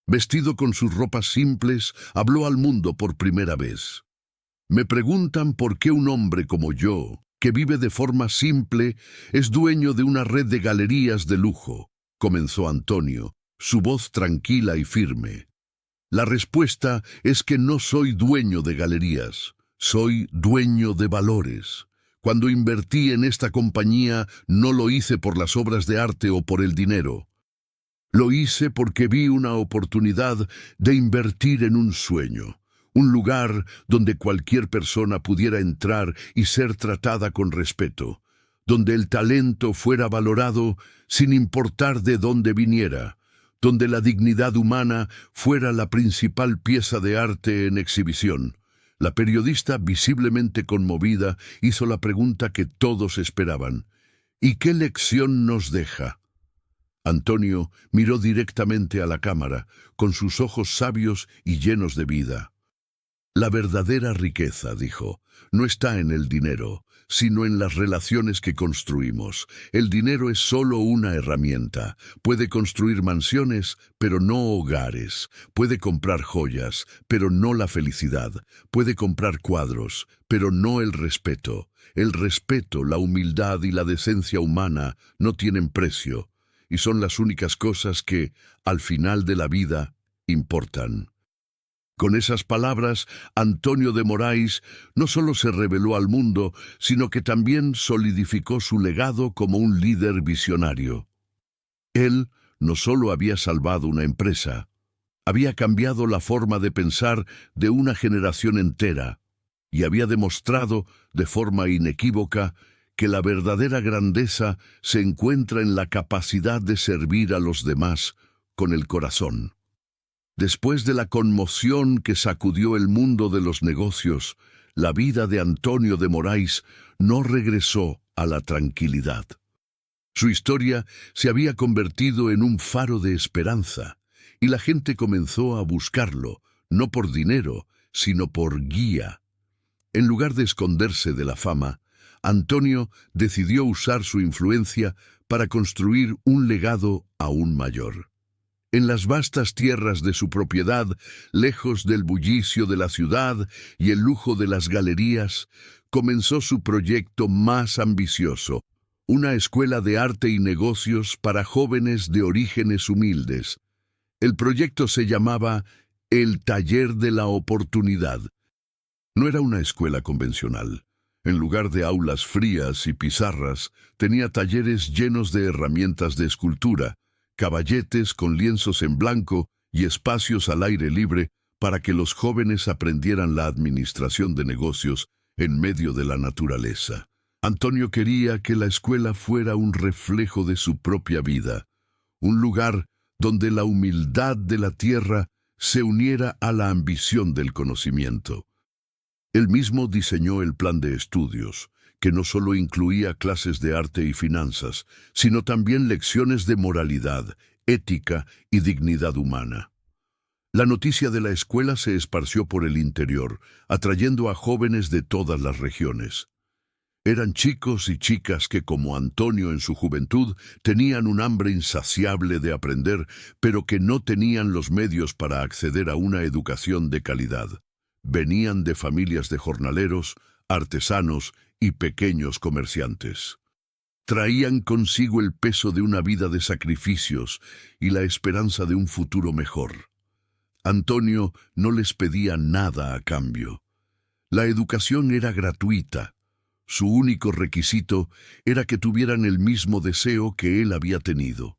Vestido con sus ropas simples, habló al mundo por primera vez. Me preguntan por qué un hombre como yo, que vive de forma simple, es dueño de una red de galerías de lujo, comenzó Antonio, su voz tranquila y firme. La respuesta es que no soy dueño de galerías, soy dueño de valores. Cuando invertí en esta compañía, no lo hice por las obras de arte o por el dinero. Lo hice porque vi una oportunidad de invertir en un sueño, un lugar donde cualquier persona pudiera entrar y ser tratada con respeto, donde el talento fuera valorado sin importar de dónde viniera, donde la dignidad humana fuera la principal pieza de arte en exhibición. La periodista, visiblemente conmovida, hizo la pregunta que todos esperaban. ¿Y qué lección nos deja? Antonio miró directamente a la cámara, con sus ojos sabios y llenos de vida. La verdadera riqueza, dijo, no está en el dinero, sino en las relaciones que construimos. El dinero es solo una herramienta. Puede construir mansiones, pero no hogares. Puede comprar joyas, pero no la felicidad. Puede comprar cuadros, pero no el respeto. El respeto, la humildad y la decencia humana no tienen precio, y son las únicas cosas que, al final de la vida, importan. Con esas palabras, Antonio de Moraes no solo se reveló al mundo, sino que también solidificó su legado como un líder visionario. Él no solo había salvado una empresa, había cambiado la forma de pensar de una generación entera y había demostrado de forma inequívoca que la verdadera grandeza se encuentra en la capacidad de servir a los demás con el corazón. Después de la conmoción que sacudió el mundo de los negocios, la vida de Antonio de Moraes no regresó a la tranquilidad. Su historia se había convertido en un faro de esperanza, y la gente comenzó a buscarlo, no por dinero, sino por guía. En lugar de esconderse de la fama, Antonio decidió usar su influencia para construir un legado aún mayor. En las vastas tierras de su propiedad, lejos del bullicio de la ciudad y el lujo de las galerías, comenzó su proyecto más ambicioso, una escuela de arte y negocios para jóvenes de orígenes humildes. El proyecto se llamaba El Taller de la Oportunidad. No era una escuela convencional. En lugar de aulas frías y pizarras, tenía talleres llenos de herramientas de escultura, caballetes con lienzos en blanco y espacios al aire libre para que los jóvenes aprendieran la administración de negocios en medio de la naturaleza. Antonio quería que la escuela fuera un reflejo de su propia vida, un lugar donde la humildad de la tierra se uniera a la ambición del conocimiento. Él mismo diseñó el plan de estudios, que no solo incluía clases de arte y finanzas, sino también lecciones de moralidad, ética y dignidad humana. La noticia de la escuela se esparció por el interior, atrayendo a jóvenes de todas las regiones. Eran chicos y chicas que, como Antonio en su juventud, tenían un hambre insaciable de aprender, pero que no tenían los medios para acceder a una educación de calidad. Venían de familias de jornaleros, artesanos y pequeños comerciantes. Traían consigo el peso de una vida de sacrificios y la esperanza de un futuro mejor. Antonio no les pedía nada a cambio. La educación era gratuita. Su único requisito era que tuvieran el mismo deseo que él había tenido,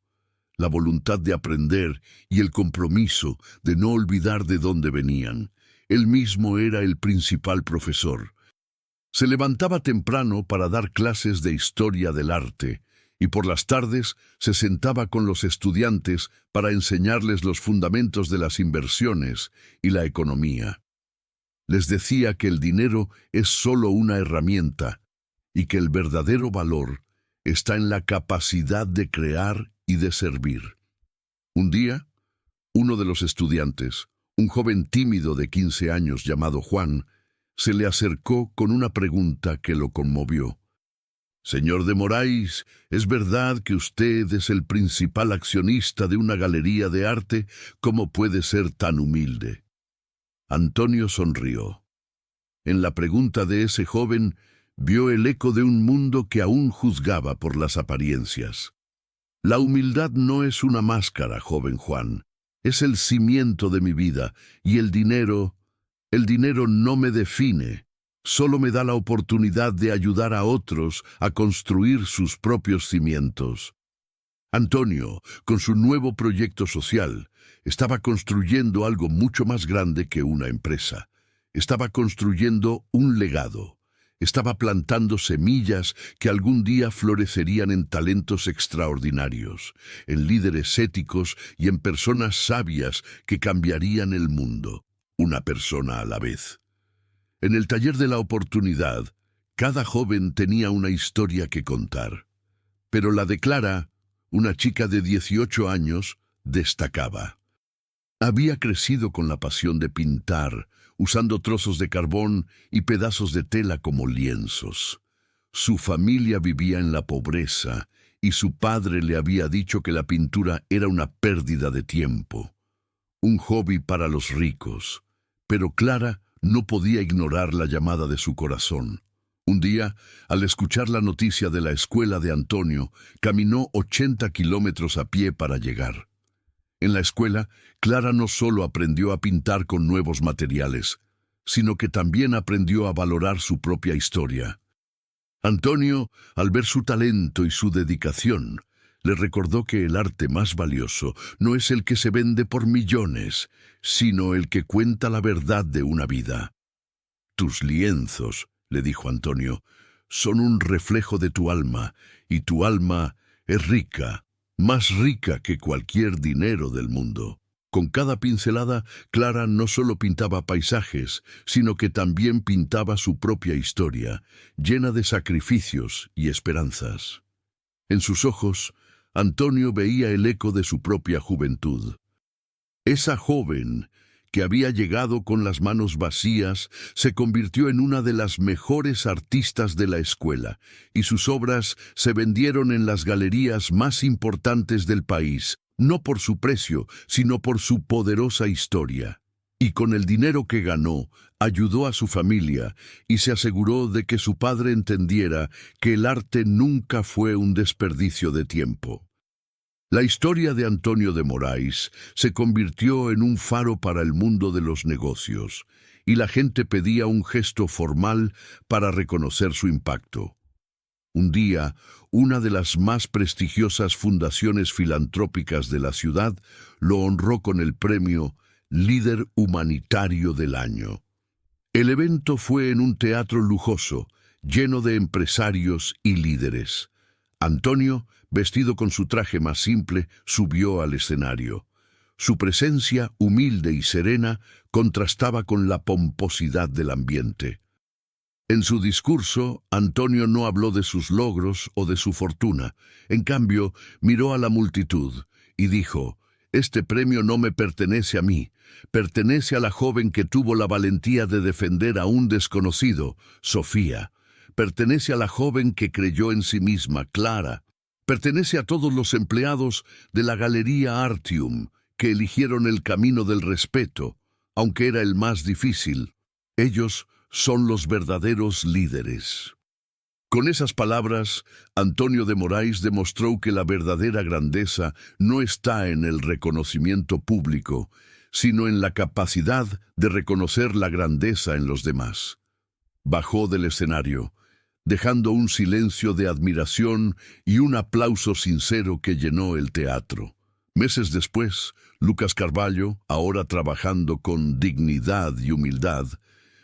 la voluntad de aprender y el compromiso de no olvidar de dónde venían. Él mismo era el principal profesor. Se levantaba temprano para dar clases de historia del arte, y por las tardes se sentaba con los estudiantes para enseñarles los fundamentos de las inversiones y la economía. Les decía que el dinero es solo una herramienta y que el verdadero valor está en la capacidad de crear y de servir. Un día, uno de los estudiantes, un joven tímido de 15 años llamado Juan, se le acercó con una pregunta que lo conmovió. «Señor de Moraes, ¿es verdad que usted es el principal accionista de una galería de arte? ¿Cómo puede ser tan humilde?» Antonio sonrió. En la pregunta de ese joven vio el eco de un mundo que aún juzgaba por las apariencias. «La humildad no es una máscara, joven Juan. Es el cimiento de mi vida, y el dinero no me define. Solo me da la oportunidad de ayudar a otros a construir sus propios cimientos». Antonio, con su nuevo proyecto social, estaba construyendo algo mucho más grande que una empresa. Estaba construyendo un legado. Estaba plantando semillas que algún día florecerían en talentos extraordinarios, en líderes éticos y en personas sabias que cambiarían el mundo, una persona a la vez. En el taller de la oportunidad, cada joven tenía una historia que contar, pero la de Clara, una chica de 18 años, destacaba. Había crecido con la pasión de pintar, usando trozos de carbón y pedazos de tela como lienzos. Su familia vivía en la pobreza y su padre le había dicho que la pintura era una pérdida de tiempo, un hobby para los ricos. Pero Clara no podía ignorar la llamada de su corazón. Un día, al escuchar la noticia de la escuela de Antonio, caminó 80 kilómetros a pie para llegar. En la escuela, Clara no solo aprendió a pintar con nuevos materiales, sino que también aprendió a valorar su propia historia. Antonio, al ver su talento y su dedicación, le recordó que el arte más valioso no es el que se vende por millones, sino el que cuenta la verdad de una vida. «Tus lienzos», le dijo Antonio, «son un reflejo de tu alma, y tu alma es rica, más rica que cualquier dinero del mundo». Con cada pincelada, Clara no solo pintaba paisajes, sino que también pintaba su propia historia, llena de sacrificios y esperanzas. En sus ojos, Antonio veía el eco de su propia juventud. Esa joven, que había llegado con las manos vacías, se convirtió en una de las mejores artistas de la escuela, y sus obras se vendieron en las galerías más importantes del país, no por su precio, sino por su poderosa historia. Y con el dinero que ganó, ayudó a su familia y se aseguró de que su padre entendiera que el arte nunca fue un desperdicio de tiempo. La historia de Antonio de Moraes se convirtió en un faro para el mundo de los negocios, y la gente pedía un gesto formal para reconocer su impacto. Un día, una de las más prestigiosas fundaciones filantrópicas de la ciudad lo honró con el premio líder humanitario del año. El evento fue en un teatro lujoso, lleno de empresarios y líderes. Antonio, vestido con su traje más simple, subió al escenario. Su presencia, humilde y serena, contrastaba con la pomposidad del ambiente. En su discurso, Antonio no habló de sus logros o de su fortuna. En cambio, miró a la multitud y dijo: «Este premio no me pertenece a mí, pertenece a la joven que tuvo la valentía de defender a un desconocido, Sofía. Pertenece a la joven que creyó en sí misma, Clara. Pertenece a todos los empleados de la Galería Artium, que eligieron el camino del respeto, aunque era el más difícil. Ellos son los verdaderos líderes». Con esas palabras, Antonio de Moraes demostró que la verdadera grandeza no está en el reconocimiento público, sino en la capacidad de reconocer la grandeza en los demás. Bajó del escenario, dejando un silencio de admiración y un aplauso sincero que llenó el teatro. Meses después, Lucas Carvalho, ahora trabajando con dignidad y humildad,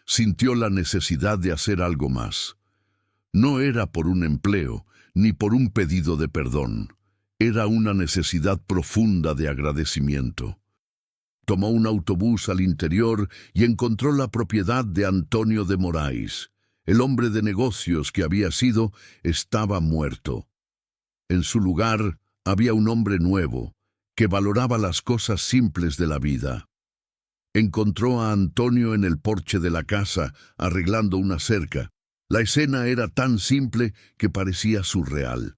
sintió la necesidad de hacer algo más. No era por un empleo, ni por un pedido de perdón. Era una necesidad profunda de agradecimiento. Tomó un autobús al interior y encontró la propiedad de Antonio de Moraes. El hombre de negocios que había sido estaba muerto. En su lugar había un hombre nuevo, que valoraba las cosas simples de la vida. Encontró a Antonio en el porche de la casa, arreglando una cerca. La escena era tan simple que parecía surreal.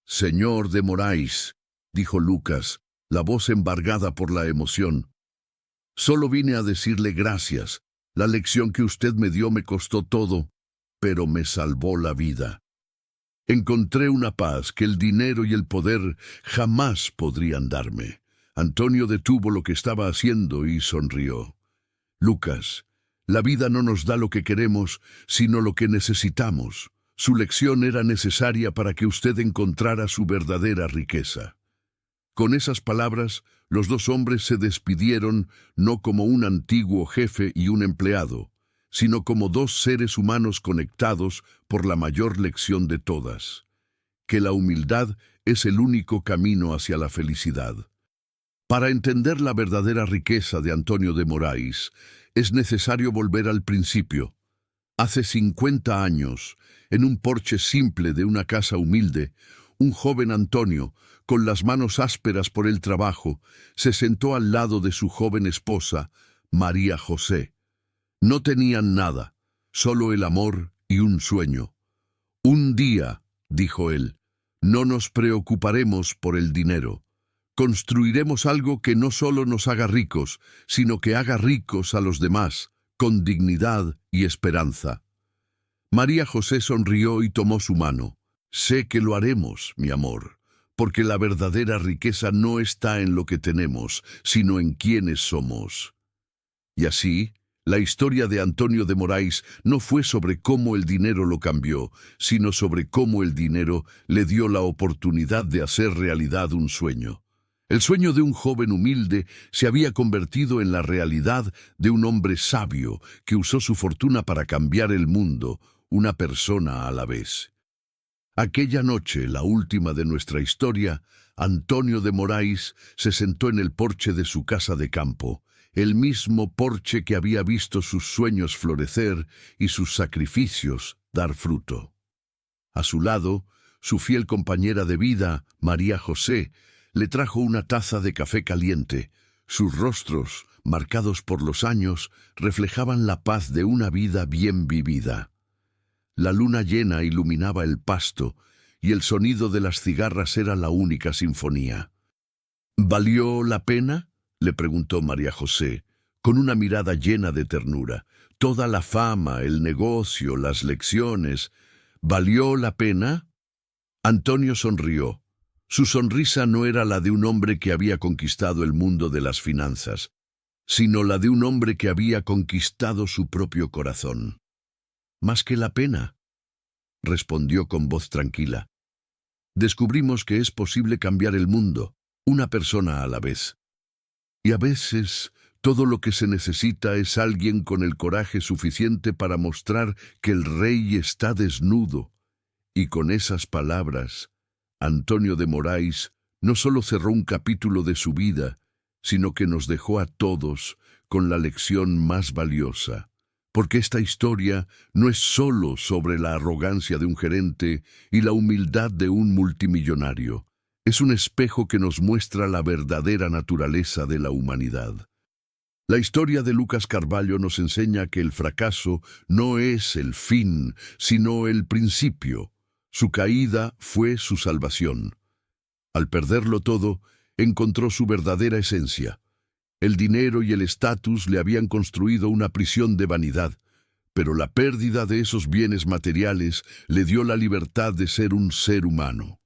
«Señor de Moraes», dijo Lucas, la voz embargada por la emoción, «solo vine a decirle gracias. La lección que usted me dio me costó todo, pero me salvó la vida. Encontré una paz que el dinero y el poder jamás podrían darme». Antonio detuvo lo que estaba haciendo y sonrió. «Lucas, la vida no nos da lo que queremos, sino lo que necesitamos. Su lección era necesaria para que usted encontrara su verdadera riqueza». Con esas palabras, los dos hombres se despidieron no como un antiguo jefe y un empleado, sino como dos seres humanos conectados por la mayor lección de todas: que la humildad es el único camino hacia la felicidad. Para entender la verdadera riqueza de Antonio de Moraes, es necesario volver al principio. Hace 50 años, en un porche simple de una casa humilde, un joven Antonio, con las manos ásperas por el trabajo, se sentó al lado de su joven esposa, María José. No tenían nada, solo el amor y un sueño. «Un día», dijo él, «no nos preocuparemos por el dinero. Construiremos algo que no solo nos haga ricos, sino que haga ricos a los demás, con dignidad y esperanza». María José sonrió y tomó su mano. «Sé que lo haremos, mi amor, porque la verdadera riqueza no está en lo que tenemos, sino en quiénes somos». Y así, la historia de Antonio de Moraes no fue sobre cómo el dinero lo cambió, sino sobre cómo el dinero le dio la oportunidad de hacer realidad un sueño. El sueño de un joven humilde se había convertido en la realidad de un hombre sabio que usó su fortuna para cambiar el mundo, una persona a la vez. Aquella noche, la última de nuestra historia, Antonio de Moraes se sentó en el porche de su casa de campo, el mismo porche que había visto sus sueños florecer y sus sacrificios dar fruto. A su lado, su fiel compañera de vida, María José, le trajo una taza de café caliente. Sus rostros, marcados por los años, reflejaban la paz de una vida bien vivida. La luna llena iluminaba el pasto, y el sonido de las cigarras era la única sinfonía. «¿Valió la pena?», le preguntó María José, con una mirada llena de ternura. «Toda la fama, el negocio, las lecciones, ¿valió la pena?». Antonio sonrió. Su sonrisa no era la de un hombre que había conquistado el mundo de las finanzas, sino la de un hombre que había conquistado su propio corazón. «Más que la pena», respondió con voz tranquila. «Descubrimos que es posible cambiar el mundo, una persona a la vez. Y a veces Todo lo que se necesita es alguien con el coraje suficiente para mostrar que el rey está desnudo. Y con esas palabras, Antonio de Moraes no solo cerró un capítulo de su vida, sino que nos dejó a todos con la lección más valiosa. Porque esta historia no es solo sobre la arrogancia de un gerente y la humildad de un multimillonario. Es un espejo que nos muestra la verdadera naturaleza de la humanidad. La historia de Lucas Carvalho nos enseña que el fracaso no es el fin, sino el principio. Su caída fue su salvación. Al perderlo todo, encontró su verdadera esencia. El dinero y el estatus le habían construido una prisión de vanidad, pero la pérdida de esos bienes materiales le dio la libertad de ser un ser humano.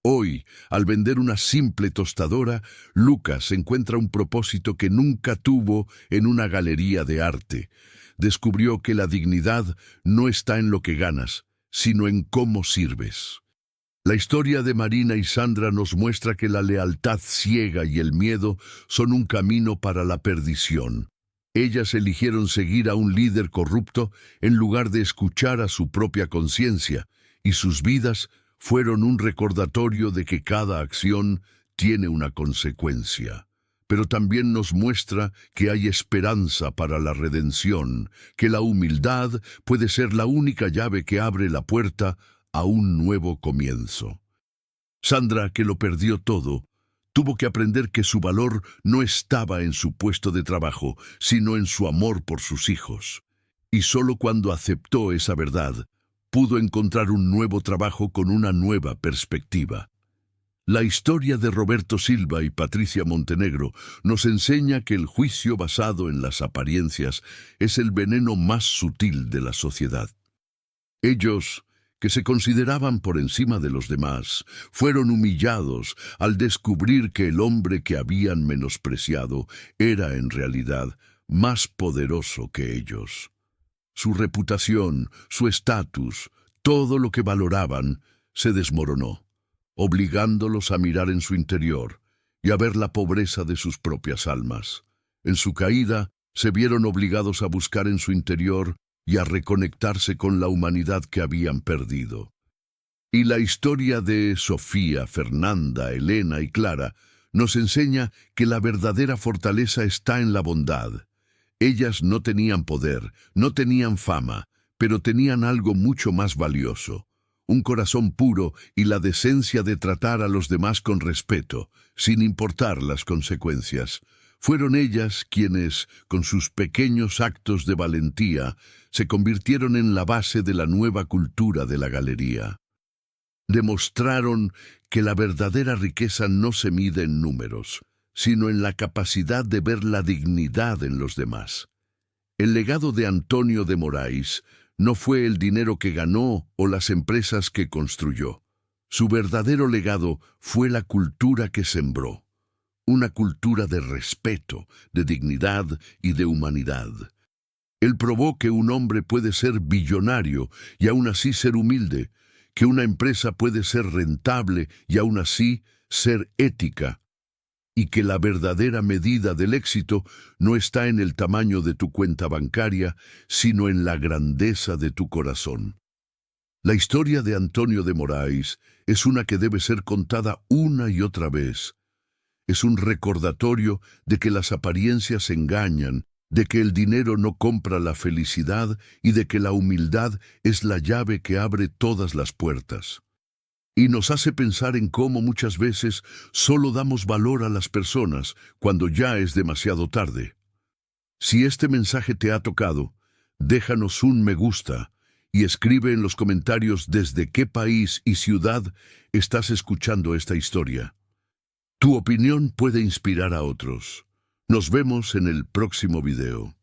Hoy, al vender una simple tostadora, Lucas encuentra un propósito que nunca tuvo en una galería de arte. Descubrió que la dignidad no está en lo que ganas, sino en cómo sirves. La historia de Marina y Sandra nos muestra que la lealtad ciega y el miedo son un camino para la perdición. Ellas eligieron seguir a un líder corrupto en lugar de escuchar a su propia conciencia, y sus vidas fueron un recordatorio de que cada acción tiene una consecuencia. Pero también nos muestra que hay esperanza para la redención, que la humildad puede ser la única llave que abre la puerta a un nuevo comienzo. Sandra, que lo perdió todo, tuvo que aprender que su valor no estaba en su puesto de trabajo, sino en su amor por sus hijos. Y solo cuando aceptó esa verdad, pudo encontrar un nuevo trabajo con una nueva perspectiva. La historia de Roberto Silva y Patricia Montenegro nos enseña que el juicio basado en las apariencias es el veneno más sutil de la sociedad. Ellos, que se consideraban por encima de los demás, fueron humillados al descubrir que el hombre que habían menospreciado era en realidad más poderoso que ellos. Su reputación, su estatus, todo lo que valoraban, se desmoronó, obligándolos a mirar en su interior y a ver la pobreza de sus propias almas. En su caída, se vieron obligados a buscar en su interior y a reconectarse con la humanidad que habían perdido. Y la historia de Sofía, Fernanda, Elena y Clara nos enseña que la verdadera fortaleza está en la bondad. Ellas no tenían poder, no tenían fama, pero tenían algo mucho más valioso: un corazón puro y la decencia de tratar a los demás con respeto, sin importar las consecuencias. Fueron ellas quienes, con sus pequeños actos de valentía, se convirtieron en la base de la nueva cultura de la galería. Demostraron que la verdadera riqueza no se mide en números, sino en la capacidad de ver la dignidad en los demás. El legado de Antonio de Moraes no fue el dinero que ganó o las empresas que construyó. Su verdadero legado fue la cultura que sembró. Una cultura de respeto, de dignidad y de humanidad. Él probó que un hombre puede ser billonario y aún así ser humilde, que una empresa puede ser rentable y aún así ser ética, y que la verdadera medida del éxito no está en el tamaño de tu cuenta bancaria, sino en la grandeza de tu corazón. La historia de Antonio de Moraes es una que debe ser contada una y otra vez. Es un recordatorio de que las apariencias engañan, de que el dinero no compra la felicidad y de que la humildad es la llave que abre todas las puertas. Y nos hace pensar en cómo muchas veces solo damos valor a las personas cuando ya es demasiado tarde. Si este mensaje te ha tocado, déjanos un me gusta y escribe en los comentarios desde qué país y ciudad estás escuchando esta historia. Tu opinión puede inspirar a otros. Nos vemos en el próximo video.